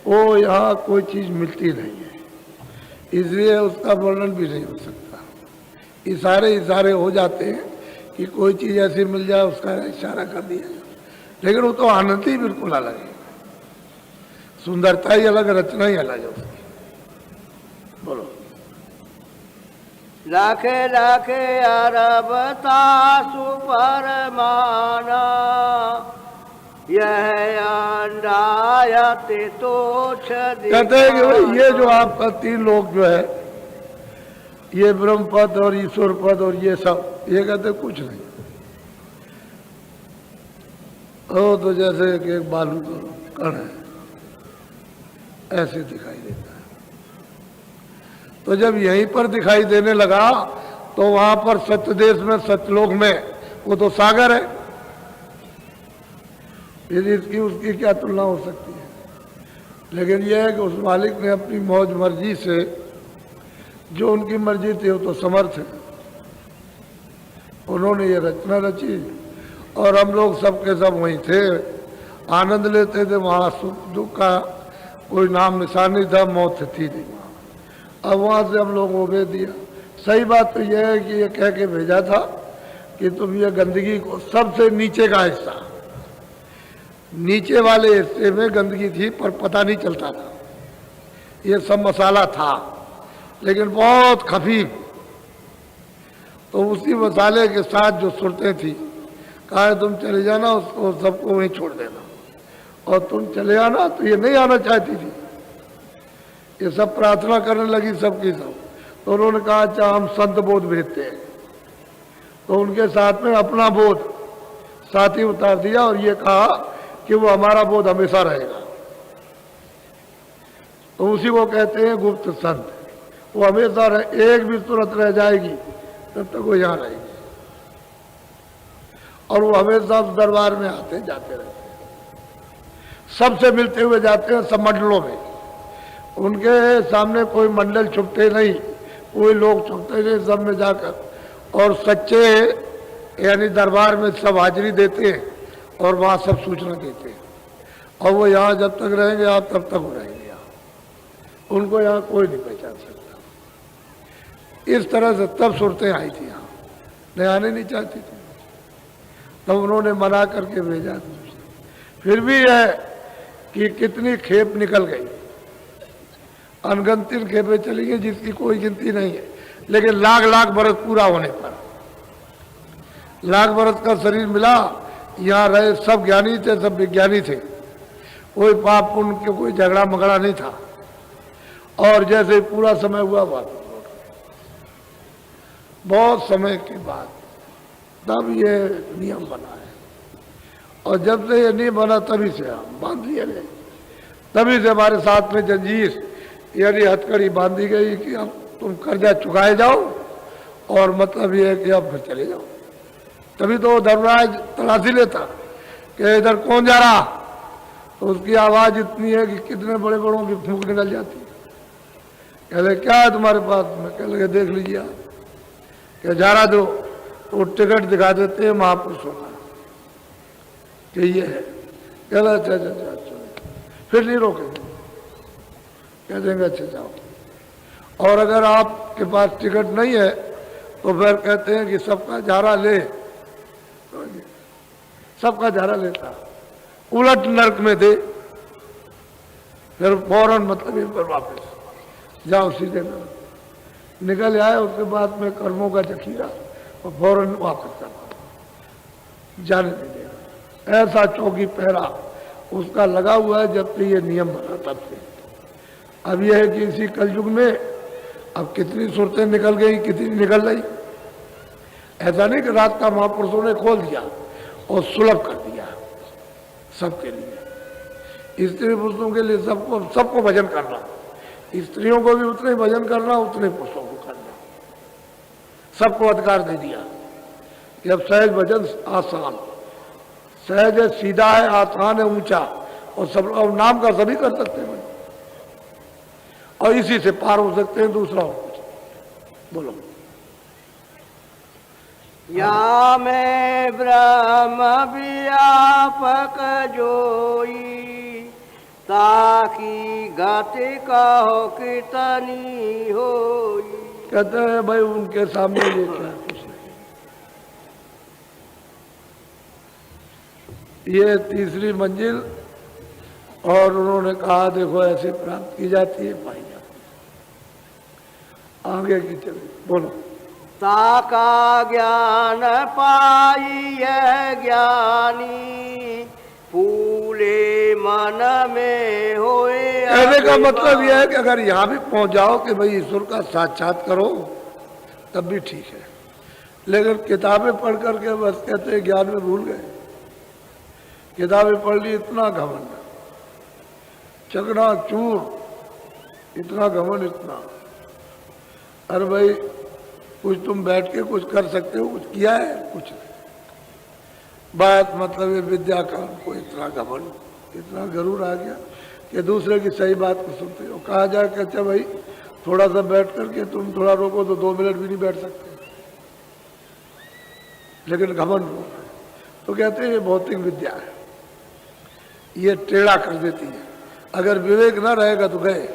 वो यहाँ कोई चीज मिलती नहीं है, इसलिए उसका वर्णन भी नहीं हो सकता। इशारे इशारे हो जाते हैं कि कोई चीज ऐसी मिल जाए, उसका इशारा कर दिया, लेकिन वो तो आनंद ही बिल्कुल अलग है, सुंदरता ही अलग, रचना ही अलग है उसकी। बोलो।
लाखे लाखे अरबता सुपरमाना, यह अंडायते तो छदी।
कहते हैं कि भाई ये जो आपका तीन लोग जो है, ये ब्रह्म पद और ईश्वर पद और ये सब, ये कहते कुछ नहीं। ओ तो जैसे कि एक बालू का कण है, ऐसे दिखाई देता है। तो जब यहीं पर दिखाई देने लगा तो वहां पर सत्यदेश में, सत्यलोक में, वो तो सागर है, फिर इसकी उसकी क्या तुलना हो सकती है? लेकिन यह है कि उस मालिक ने अपनी मौज मर्जी से, जो उनकी मर्जी थी, वो तो समर्थ है, उन्होंने ये रचना रची और हम लोग सबके सब वहीं थे, आनंद लेते थे। वहाँ सुख दुख का कोई नाम निशान नहीं था, मौत थी नहीं वहाँ। अब वहाँ से हम लोग को भेज दिया, सही बात तो यह है कि ये कह के भेजा था कि तुम ये गंदगी को, सबसे नीचे का हिस्सा, नीचे वाले हिस्से में गंदगी थी पर पता नहीं चलता था, ये सब मसाला था लेकिन बहुत खफीफ। तो उसी मसाले के साथ जो सुरतें थी, कहा तुम चले जाना, उसको सबको वहीं छोड़ देना, और तुम चले आना। तो ये नहीं आना चाहती थी, ये सब प्रार्थना करने लगी सबकी सब। तो उन्होंने कहा अच्छा हम संत बोध भेजते हैं। तो उनके साथ में अपना बोध साथ ही उतार दिया और ये कहा कि वो हमारा बोध हमेशा रहेगा। तो उसी को कहते हैं गुप्त संत। वो हमेशा एक भी सूरत रह जाएगी तब तक वो यहाँ रहेगी, और वो हमेशा दरबार में आते जाते रहते हैं, सबसे मिलते हुए जाते हैं, सब मंडलों में। उनके सामने कोई मंडल छुपते नहीं, कोई लोग छुपते नहीं, सब में जाकर, और सच्चे यानी दरबार में सब हाजिरी देते हैं और वहाँ सब सूचना देते हैं। और वो यहाँ जब तक रहेंगे आप तब तक वो रहेंगे यहाँ, उनको यहाँ कोई नहीं पहचान सकता। इस तरह से तब सूरतें आई थी यहाँ, नहीं आने नहीं चाहती थी, तब उन्होंने मना करके भेजा। फिर भी है कि कितनी खेप निकल गई, अनगिनत खेपें चली गई जिसकी कोई गिनती नहीं है। लेकिन लाख लाख बरस पूरा होने पर, लाख बरस का शरीर मिला, यहाँ रहे सब ज्ञानी थे, सब विज्ञानी थे, कोई पाप पुण्य के कोई झगड़ा मगड़ा नहीं था। और जैसे पूरा समय हुआ बात, बहुत समय के बाद तब ये नियम बना है। और जब से ये नहीं बना तभी से हम बांध लिए गए, तभी से हमारे साथ में जंजीर यानी हथकड़ी बांधी गई कि अब तुम कर्जा चुकाए जाओ, और मतलब ये है कि अब फिर चले जाओ। तभी तो धर्मराज तलाशी लेता कि इधर कौन जा रहा, तो उसकी आवाज़ इतनी है कि कितने बड़े बड़ों की फूंक निकल जाती है। कह लगे क्या है तुम्हारे पास में, कह लगे देख लीजिए आप, क्या जा रहा दो, तो टिकट दिखा देते हैं महापुरुषों का कि ये है। कह लगे अच्छा अच्छा अच्छा, फिर नहीं रोकेंगे, कह देंगे अच्छा जाओ। और अगर आपके पास टिकट नहीं है तो फिर कहते हैं कि सबका झारा ले, सबका झारा लेता, उलट नरक में दे, फिर फौरन मतलब इन पर वापस जाओ, सीधे नरक निकल आए। उसके बाद में कर्मों का जखीरा और फौरन वापस करना, जाने नहीं देगा। ऐसा चौकी पहरा उसका लगा हुआ है जब से ये नियम बना तब से। अब यह है कि इसी कलयुग में अब कितनी सूरतें निकल गई, कितनी निकल रही। ऐसा नहीं कि रात का महापुरुषों ने खोल दिया और सुलभ कर दिया सबके लिए, स्त्री पुरुषों के लिए सबको भजन करना, स्त्रियों को भी उतने भजन करना, उतने पुरुषों को करना, सबको अधिकार दे दिया कि अब सहज भजन आसान, सहज है, सीधा है, आसान है, ऊंचा, और सब और नाम का सभी कर सकते हैं और इसी से पार हो सकते हैं, दूसरा और कुछ। बोलो।
या मैं ब्रह्म व्यापक जोई, ताकि गति कहो कितनी होई।
कहते हैं भाई उनके सामने ये क्या कुछ नहीं। ये तीसरी मंजिल, और उन्होंने कहा देखो ऐसे प्राप्त की जाती है, पाई जाती है। आगे की चलिए, बोलो।
ताका ज्ञान पाई यह ज्ञानी, फूले मन में होए।
कहने का मतलब यह है कि अगर यहाँ भी पहुंच जाओ कि भाई ईश्वर का साक्षात करो तब भी ठीक है, लेकिन किताबें पढ़ करके बस कहते हैं ज्ञान में भूल गए। किताबें पढ़ ली, इतना घमंड, चकना चूर, इतना घमंड, इतना। अरे भाई कुछ तुम बैठ के कुछ कर सकते हो, कुछ किया है, कुछ नहीं। बात मतलब ये विद्या का हमको इतना घमंड, इतना गरूर आ गया कि दूसरे की सही बात को सुनते हो। कहा जाए कि अच्छा भाई थोड़ा सा बैठ करके तुम थोड़ा रोको तो 2 मिनट भी नहीं बैठ सकते, लेकिन घमंड हो। तो कहते हैं ये भौतिक विद्या है, ये टेढ़ा कर देती है। अगर विवेक ना रहेगा तो गए।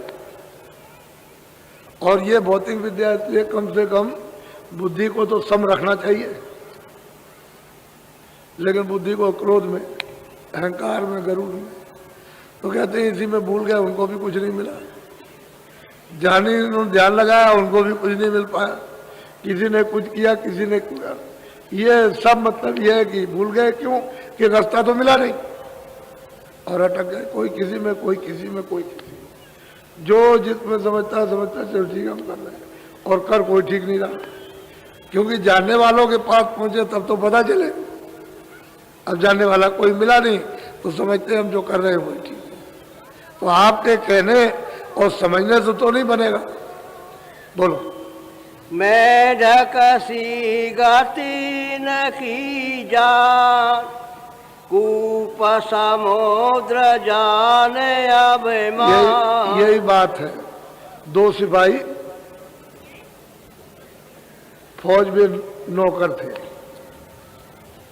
और ये भौतिक विद्या इसलिए कम से कम बुद्धि को तो सम रखना चाहिए, लेकिन बुद्धि को क्रोध में, अहंकार में, गरुड़ में, तो कहते हैं इसी में भूल गए, उनको भी कुछ नहीं मिला। जानी उन्होंने ध्यान लगाया, उनको भी कुछ नहीं मिल पाया। किसी ने कुछ किया, किसी ने किया। ये सब मतलब ये है कि भूल गए, क्यों कि रास्ता तो मिला नहीं और अटक गए, कोई किसी में, कोई किसी में, कोई किसी में। जो जिसमें समझता चलो ठीक हम कर रहे हैं, और कर कोई ठीक नहीं रहा, क्योंकि जानने वालों के पास पहुंचे तब तो पता चले। अब जानने वाला कोई मिला नहीं तो समझते हम जो कर रहे हैं वही ठीक है। तो आपके कहने और समझने से तो नहीं बनेगा। बोलो।
मेढक सी गति न की जान, कूप समुद्र जाने अभिमान।
यही बात है। दो सिपाही फौज में नौकर थे।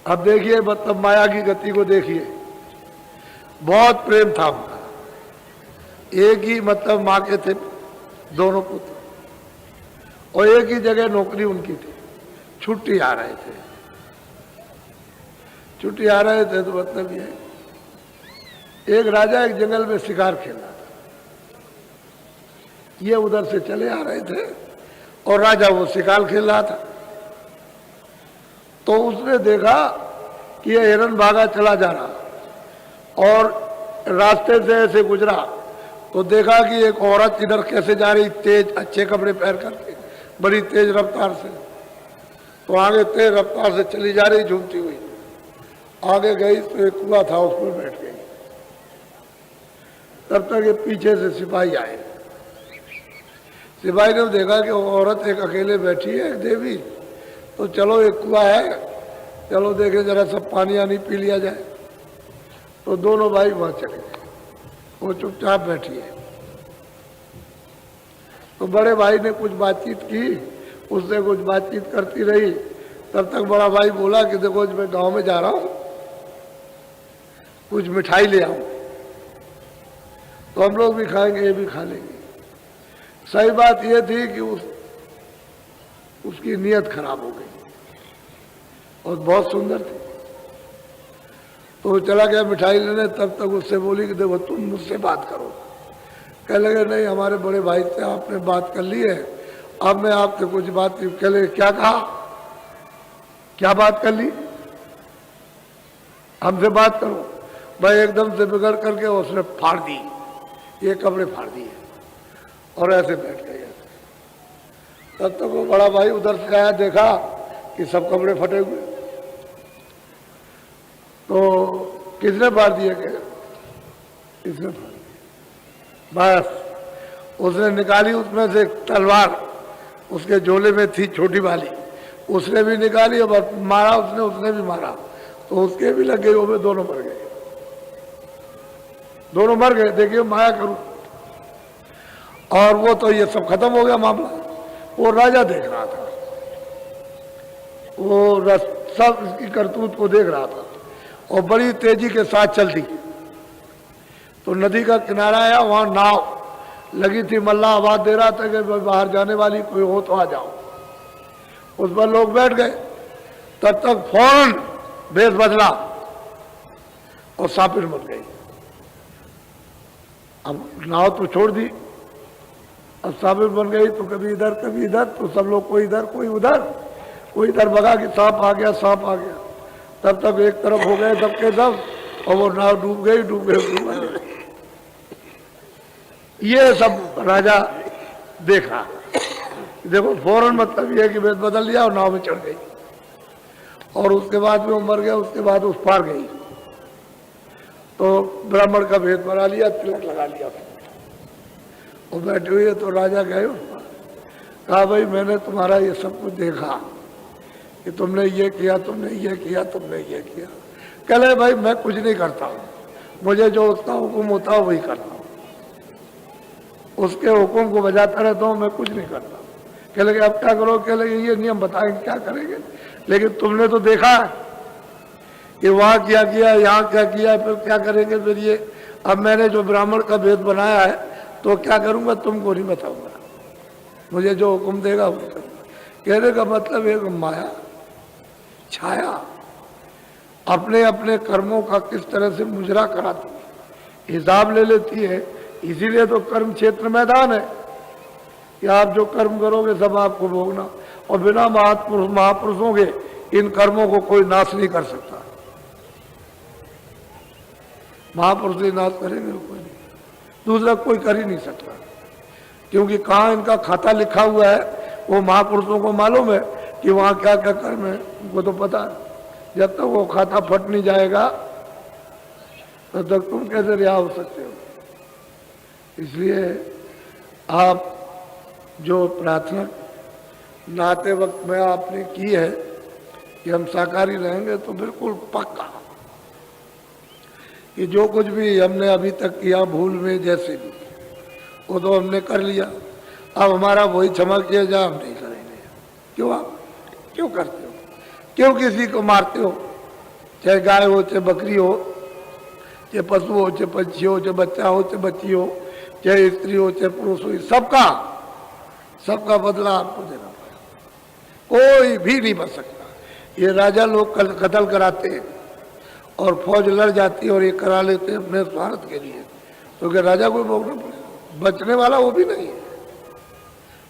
अब देखिए, मतलब माया की गति को देखिए। बहुत प्रेम था उनका, एक ही मतलब माँ के थे दोनों पुत्र, और एक ही जगह नौकरी उनकी थी। छुट्टी आ रहे थे, छुट्टी आ रहे थे तो मतलब ये एक राजा एक जंगल में शिकार खेल रहा था। ये उधर से चले आ रहे थे और राजा वो शिकार खेल रहा था। तो उसने देखा कि ये हिरन भागा चला जा रहा और रास्ते से ऐसे गुजरा तो देखा कि एक औरत इधर कैसे जा रही, तेज अच्छे कपड़े पहन करके, बड़ी तेज रफ्तार से। तो आगे तेज रफ्तार से चली जा रही झूमती हुई, आगे गई तो एक कुआं था, उस पर बैठ गई। तब तक ये पीछे से सिपाही आए। सिपाही ने देखा कि वो औरत एक अकेले बैठी है, एक देवी, तो चलो एक कुआं है, चलो देखें जरा सब पानी आनी पी लिया जाए। तो दोनों भाई वहां चले गए, वो चुपचाप बैठी है। तो बड़े भाई ने कुछ बातचीत की, उससे कुछ बातचीत करती रही। तब तक बड़ा भाई बोला कि देखो मैं गांव में जा रहा हूं, कुछ मिठाई ले आऊं, तो हम लोग भी खाएंगे, ये भी खा लेंगे। सही बात यह थी कि उसकी नीयत खराब हो गई और बहुत सुंदर थी। तो चला गया मिठाई लेने, तब तक उससे बोली कि देखो तुम मुझसे बात करो। कह लगे नहीं, हमारे बड़े भाई से आपने बात कर ली है, अब मैं आपसे कुछ बात। कह लगे क्या कहा, क्या बात कर ली, हमसे बात करो। भाई एकदम से बिगड़ करके उसने फाड़ दी, ये कपड़े फाड़ दिए और ऐसे बैठ गए। तब तक वो बड़ा भाई उधर से आया, देखा कि सब कपड़े फटे हुए। तो किसने फाड़ दिए, किसने फाड़ दिए? बस उसने निकाली उसमें से तलवार, उसके झोले में थी छोटी वाली, उसने भी निकाली और मारा उसने भी मारा, तो उसके भी लग गई, वो भी दोनों मर गए, दोनों मर गए। देखिए माया करूं। और वो तो ये सब खत्म हो गया मामला। वो राजा देख रहा था, वो सब इसकी करतूत को देख रहा था और बड़ी तेजी के साथ चल दी। तो नदी का किनारा आया, वहां नाव लगी थी, मल्ला आवाज दे रहा था कि बाहर जाने वाली कोई हो तो आ जाओ। उस पर लोग बैठ गए। तब तक फौरन भेष बदला और सांपिर मर गई। अब नाव तो छोड़ दी, अब सांपिर बन गई, तो कभी इधर कभी इधर, तो सब लोग कोई इधर कोई उधर, कोई इधर भगा कि सांप आ गया, सांप आ गया। तब तक एक तरफ हो गए सबके सब, और वो नाव डूब गई। ये सब राजा देखा। देखो फौरन मतलब ये कि भेष बदल लिया और नाव में चढ़ गई, और उसके बाद में वो मर गया। उसके बाद उस पार गई तो ब्राह्मण का भेद बना लिया, तिलक लगा लिया, वो बैठी हुई है। तो राजा गए उस पर, कहा भाई मैंने तुम्हारा ये सब कुछ देखा कि तुमने ये किया, तुमने ये किया, तुमने ये किया। कह ले भाई मैं कुछ नहीं करता हूँ, मुझे जो उसका हुक्म होता है वही करता हूँ, उसके हुक्म को बजाता रहता हूँ, मैं कुछ नहीं करता। कह लगे अब क्या करो, कह लगे ये नियम बताएंगे क्या करेंगे, लेकिन तुमने तो देखा कि वहां क्या किया, यहाँ क्या किया, फिर क्या करेंगे फिर ये। अब मैंने जो ब्राह्मण का भेद बनाया है तो क्या करूंगा, तुमको नहीं बताऊंगा। मुझे जो हुक्म देगा वो करूँगा। कहने का मतलब एक माया छाया अपने अपने कर्मों का किस तरह से मुजरा कराती है, हिसाब ले लेती है। इसीलिए तो कर्म क्षेत्र मैदान है कि आप जो कर्म करोगे सब आपको भोगना, और बिना महापुरुषों के इन कर्मों को कोई नाश नहीं कर सकता। महापुरुष ही नाश करेंगे, कोई नहीं, दूसरा कोई कर ही नहीं सकता, क्योंकि कहाँ इनका खाता लिखा हुआ है वो महापुरुषों को मालूम है कि वहाँ क्या क्या कर्म है, उनको तो पता है। जब तक वो खाता फट नहीं जाएगा तब तक तुम कैसे रिहा हो सकते हो। इसलिए आप जो प्रार्थना नहाते वक्त में आपने की है कि हम शाकाहारी रहेंगे, तो बिल्कुल पक्का कि जो कुछ भी हमने अभी तक किया भूल में जैसे भी, वो तो हमने कर लिया। अब हमारा वही क्षमा किया जाए, हम नहीं करेंगे। क्यों आप क्यों करते हो? क्यों किसी को मारते हो? चाहे गाय हो, चाहे बकरी हो, चाहे पशु हो, चाहे पंछी हो, चाहे बच्चा हो, चाहे बच्ची हो, चाहे स्त्री हो, चाहे पुरुष हो, सबका बदला आपको देना पड़ेगा। कोई भी नहीं बच सकता। ये राजा लोग कत्ल कराते हैं और फौज लड़ जाती है और ये करा लेते हैं अपने स्वार्थ के लिए, तो क्या राजा को भोगना पड़ेगा? बचने वाला वो भी नहीं है।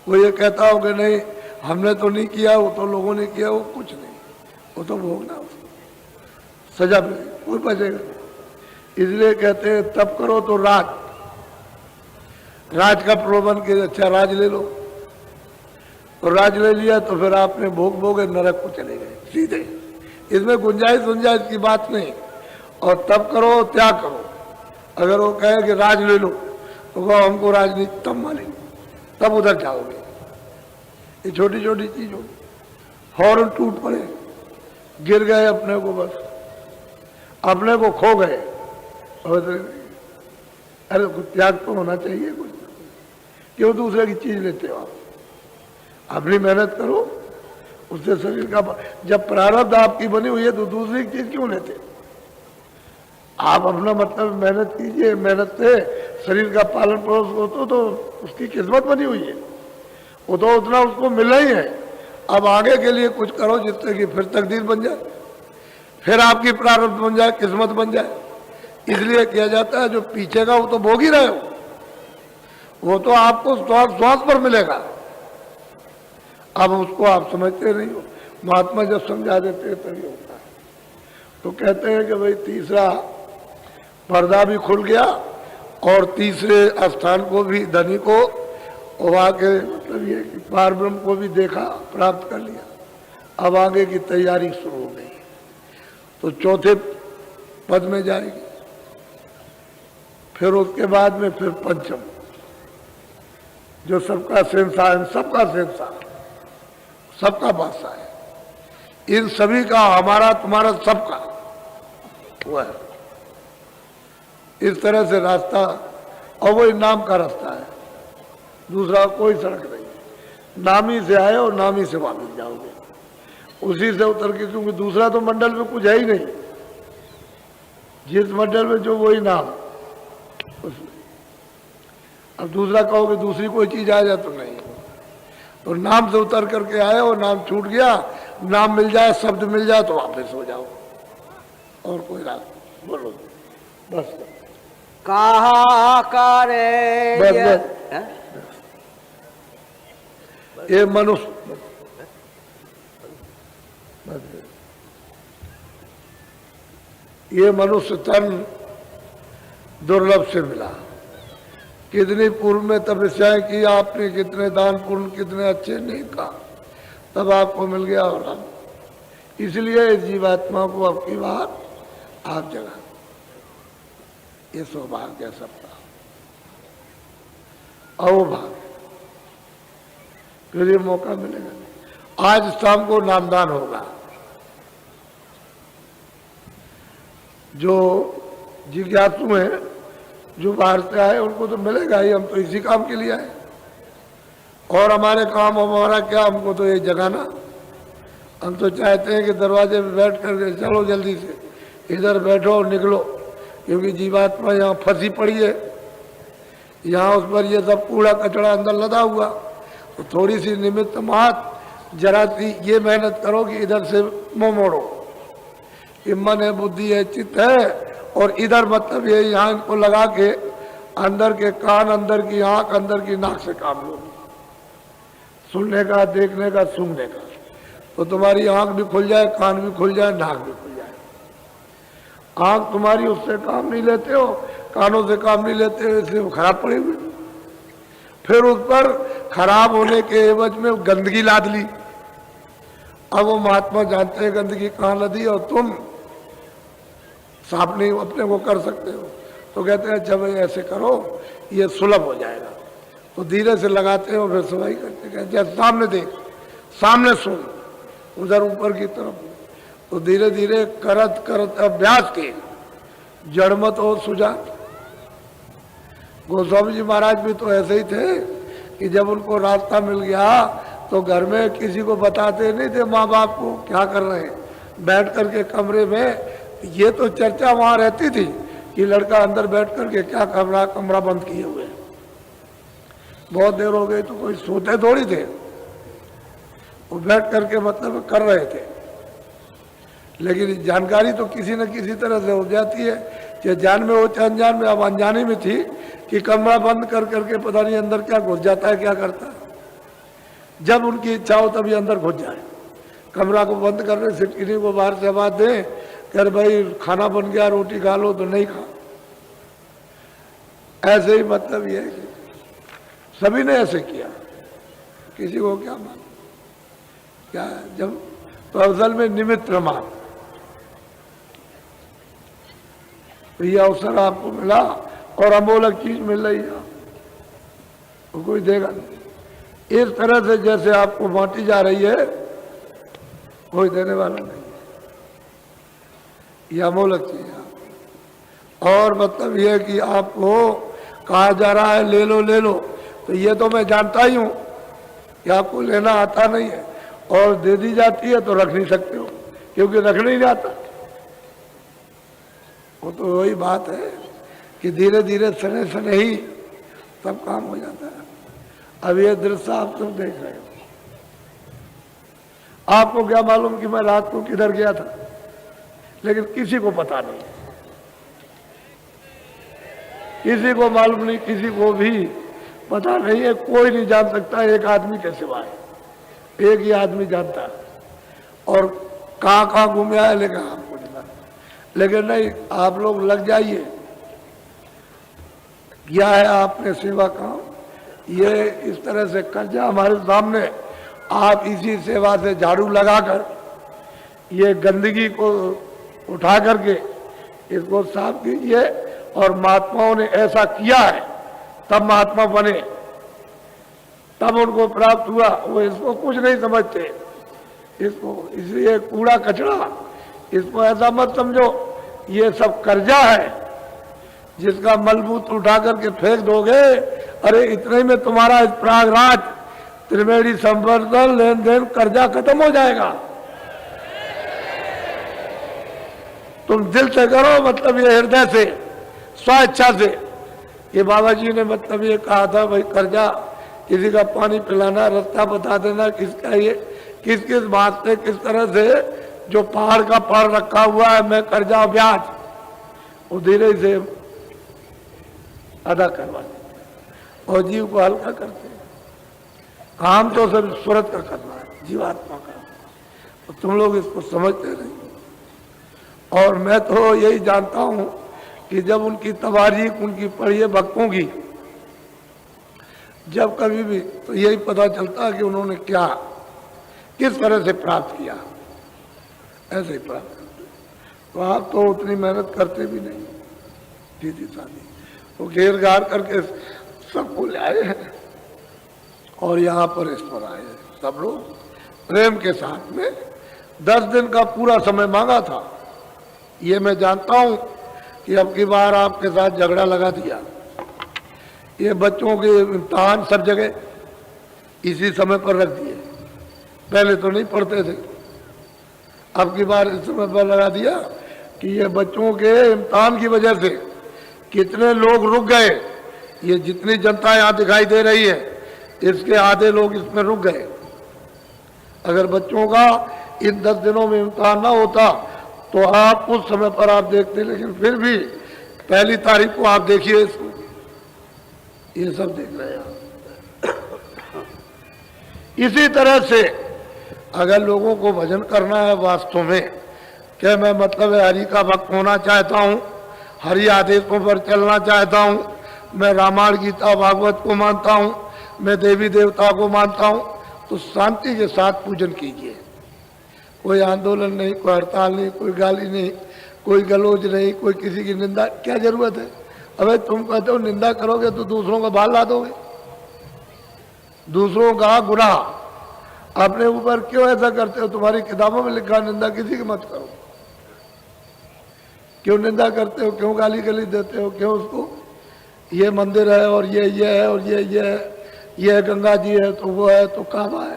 वो ये कहता हो कि नहीं हमने तो नहीं किया, वो तो लोगों ने किया, वो कुछ नहीं, वो तो भोगना, सजा मिलेगी, कोई बचेगा। इसलिए कहते हैं तब करो तो राज का प्रलोभन के अच्छा राज ले लो, तो राज ले लिया तो फिर आपने भोगे नरक को चले गए सीधे। इसमें गुंजाइश की बात नहीं। और तब करो त्याग करो। अगर वो कहे कि राज ले लो तो वो हमको राजनीति तब मालेंगे, तब उधर जाओगे। ये छोटी छोटी चीज हो, हॉर्न टूट पड़े, गिर गए अपने को, बस अपने को खो गए। अरे कुछ त्याग तो होना चाहिए, कुछ क्यों दूसरे की चीज लेते हो? आप अपनी मेहनत करो, उससे शरीर का जब प्रारब्ध आपकी बनी हुई है तो दूसरी चीज क्यों लेते? आप अपना मतलब मेहनत कीजिए, मेहनत से शरीर का पालन पोषण हो तो उसकी किस्मत बनी हुई है, वो तो उतना उसको मिलना ही है। अब आगे के लिए कुछ करो जिससे कि फिर तकदीर बन जाए, फिर आपकी प्रारब्ध बन जाए, किस्मत बन जाए। इसलिए किया जाता है जो पीछे का वो तो भोग ही रहे हो, वो तो आपको श्वास पर मिलेगा। अब उसको आप समझते नहीं हो। महात्मा जब समझा देते हैं तभी होता है। तो कहते हैं कि भाई तीसरा पर्दा भी खुल गया और तीसरे स्थान को भी धनी को वहाँ के मतलब ये कि पार ब्रह्म को भी देखा, प्राप्त कर लिया। अब आगे की तैयारी शुरू हो गई, तो चौथे पद में जाएगी। फिर उसके बाद में फिर पंचम, जो सबका शहंशाह, सबका शहंशाह, सबका बादशाह है, इन सभी का, हमारा तुम्हारा सबका हुआ है। इस तरह से रास्ता, और वो नाम का रास्ता है, दूसरा कोई सड़क नहीं है। नाम ही से आए और नाम ही से वापस जाओगे, उसी से उतर के, क्योंकि दूसरा तो मंडल में कुछ है ही नहीं। जिस मंडल में जो वही नाम, उसमें अब दूसरा कहोगे दूसरी कोई चीज आ जाए तो नहीं। तो नाम से उतर करके आए और नाम छूट गया, नाम मिल जाए, शब्द मिल जाए तो वापस हो जाओ, और कोई रास्ता बोलो बस।
कहा करे
ये मनुष्य, ये मनुष्य तन दुर्लभ से मिला। कितनी पूर्व में तपस्याएं की आपने, कितने दान पुण्य, कितने अच्छे नहीं कहा, तब आपको मिल गया। और हम इसलिए इस जीवात्मा को अब की बार आप जगा, ये सौभाग्य है सबका, अहोभाग्य। फिर ये मौका मिलेगा। आज शाम को नामदान होगा। जो जिज्ञासु हैं, जो बाहर से आए, उनको तो मिलेगा ही। हम तो इसी काम के लिए आए, और हमारे काम हमारा क्या, हमको तो ये जगाना। हम तो चाहते हैं कि दरवाजे पे बैठ कर चलो जल्दी से इधर बैठो और निकलो, क्योंकि जीवात्मा यहाँ फंसी पड़ी है। यहाँ उस पर ये सब कूड़ा कचड़ा अंदर लदा हुआ, तो थोड़ी सी निमित्त मात्र जरा सी ये मेहनत करो कि इधर से मुंह मोड़ो, ये मन है, बुद्धि है, चित्त है, और इधर मतलब ये यहाँ को लगा के अंदर के कान, अंदर की आंख, अंदर की नाक से काम लो, सुनने का, देखने का, सूंघने का, तो तुम्हारी आंख भी खुल जाए, कान भी खुल जाए, नाक भी खुल जाए। आंख तुम्हारी उससे काम नहीं लेते हो, कानों से काम नहीं लेते हो, इसलिए वो खराब पड़ी हुई। फिर उस पर खराब होने के एवज में गंदगी लाद ली। अब वो महात्मा जानते हैं गंदगी कहाँ लदी, और तुम साफ नहीं अपने को कर सकते हो, तो कहते हैं जब ऐसे करो ये सुलभ हो जाएगा। तो धीरे से लगाते हो, फिर सफाई करते हैं, जैसे सामने देख, सामने सुन, उधर ऊपर की तरफ। तो धीरे धीरे करत करत अभ्यास के जड़मत और सुजात। गोस्वामी जी महाराज भी तो ऐसे ही थे कि जब उनको रास्ता मिल गया तो घर में किसी को बताते नहीं थे माँ बाप को क्या कर रहे हैं, बैठ करके कमरे में। ये तो चर्चा वहाँ रहती थी कि लड़का अंदर बैठ करके क्या कमरा बंद किए हुए, बहुत देर हो गई, तो कोई सोते थोड़ी थे, वो बैठ करके मतलब कर रहे थे। लेकिन जानकारी तो किसी न किसी तरह से हो जाती है, चाहे जान में हो चाहे अनजान में। अब अनजाने में थी कि कमरा बंद कर करके पता नहीं अंदर क्या घुस जाता है, क्या करता है। जब उनकी इच्छा हो तभी अंदर घुस जाए। कमरा को बंद करने से किन्हीं को बाहर से आवाज दें, कर भाई खाना बन गया, रोटी खा लो, तो नहीं खा। ऐसे ही मतलब ये है कि सभी ने ऐसे किया, किसी को क्या मान क्या जब तो असल में निमित्त मान। तो ये अवसर आपको मिला और अमोलक चीज मिल रही है, तो कोई देगा नहीं। इस तरह से जैसे आपको बांटी जा रही है, कोई देने वाला नहीं है, ये अमोलक चीज है। और मतलब ये कि आपको कहा जा रहा है ले लो ले लो, तो ये तो मैं जानता ही हूं कि आपको लेना आता नहीं है, और दे दी जाती है तो रख नहीं सकते हो, क्योंकि रख नहीं जाता। वो तो वही बात है कि धीरे धीरे सने सने ही सब काम हो जाता है। अब ये दृश्य आप सब देख रहे हो, आपको क्या मालूम कि मैं रात को किधर गया था, लेकिन किसी को पता नहीं, किसी को मालूम नहीं, किसी को भी पता नहीं है, कोई नहीं जान सकता एक आदमी के सिवाय, एक ही आदमी जानता है। और कहाँ कहाँ घूमे आए लेकिन आपको नहीं मालूम। लेकिन नहीं, आप लोग लग जाइए, किया है आपने सेवा काम, ये इस तरह से कर्जा हमारे सामने, आप इसी सेवा से झाड़ू लगाकर ये गंदगी को उठा करके इसको साफ कीजिए। और महात्माओं ने ऐसा किया है, तब महात्मा बने, तब उनको प्राप्त हुआ। वो इसको कुछ नहीं समझते, इसको इसलिए कूड़ा कचरा, इसको ऐसा मत समझो ये सब कर्जा है जिसका मलबूत उठा करके फेंक दोगे, अरे इतने में तुम्हारा इस प्रयागराज त्रिवेणी संवर्धन लेन देन कर्जा खत्म हो जाएगा। तुम दिल से करो, मतलब ये हृदय से, स्वेच्छा से। ये बाबा जी ने मतलब ये कहा था, भाई कर्जा किसी का पानी पिलाना, रास्ता बता देना, किसका ये किस किस बात से, किस तरह से जो पहाड़ का पहाड़ रखा हुआ है, मैं कर्जा ब्याज वो धीरे से अदा करवा देते और जीव को हल्का करते हैं। काम तो सब सूरत का करना है, जीवात्मा का, तो तुम लोग इसको समझते नहीं। और मैं तो यही जानता हूं कि जब उनकी तवारीख उनकी पढ़िए भक्तों की, जब कभी भी, तो यही पता चलता है कि उन्होंने क्या किस तरह से प्राप्त किया, ऐसे ही प्राप्त करते। तो आप तो उतनी मेहनत करते भी नहीं, सीधी साधी, तो घेर घार करके सबको लाए हैं और यहाँ पर इस पर आए सब लोग प्रेम के साथ में। 10 दिन का पूरा समय मांगा था, ये मैं जानता हूँ कि अब की बार आपके साथ झगड़ा लगा दिया। ये बच्चों के इम्तहान सब जगह इसी समय पर रख दिए, पहले तो नहीं पढ़ते थे, अब की बार इस समय पर लगा दिया कि ये बच्चों के इम्तहान की वजह से कितने लोग रुक गए। ये जितनी जनता यहाँ दिखाई दे रही है, इसके आधे लोग इसमें रुक गए। अगर बच्चों का इन 10 दिनों में इम्तहान ना होता तो आप उस समय पर आप देखते, लेकिन फिर भी 1 तारीख को आप देखिए इसको, ये सब देख रहे हैं आप। इसी तरह से अगर लोगों को भजन करना है वास्तव में, क्या मैं मतलब है हरि का भक्त होना चाहता हूँ, हरि आदेशों पर चलना चाहता हूँ, मैं रामायण गीता भागवत को मानता हूँ, मैं देवी देवता को मानता हूँ, तो शांति के साथ पूजन कीजिए। कोई आंदोलन नहीं, कोई हड़ताल नहीं, कोई गाली नहीं, कोई गलोज नहीं, कोई किसी की निंदा, क्या जरूरत है? अबे तुम कहते हो निंदा करोगे तो दूसरों का बाल ला दोगे, दूसरों का गुनाह अपने ऊपर क्यों ऐसा करते हो? तुम्हारी किताबों में लिखा निंदा किसी की मत करो। क्यों निंदा करते हो? क्यों गाली गली देते हो? क्यों उसको ये मंदिर है और ये है और ये है, ये गंगा जी है तो वो है तो काबा है।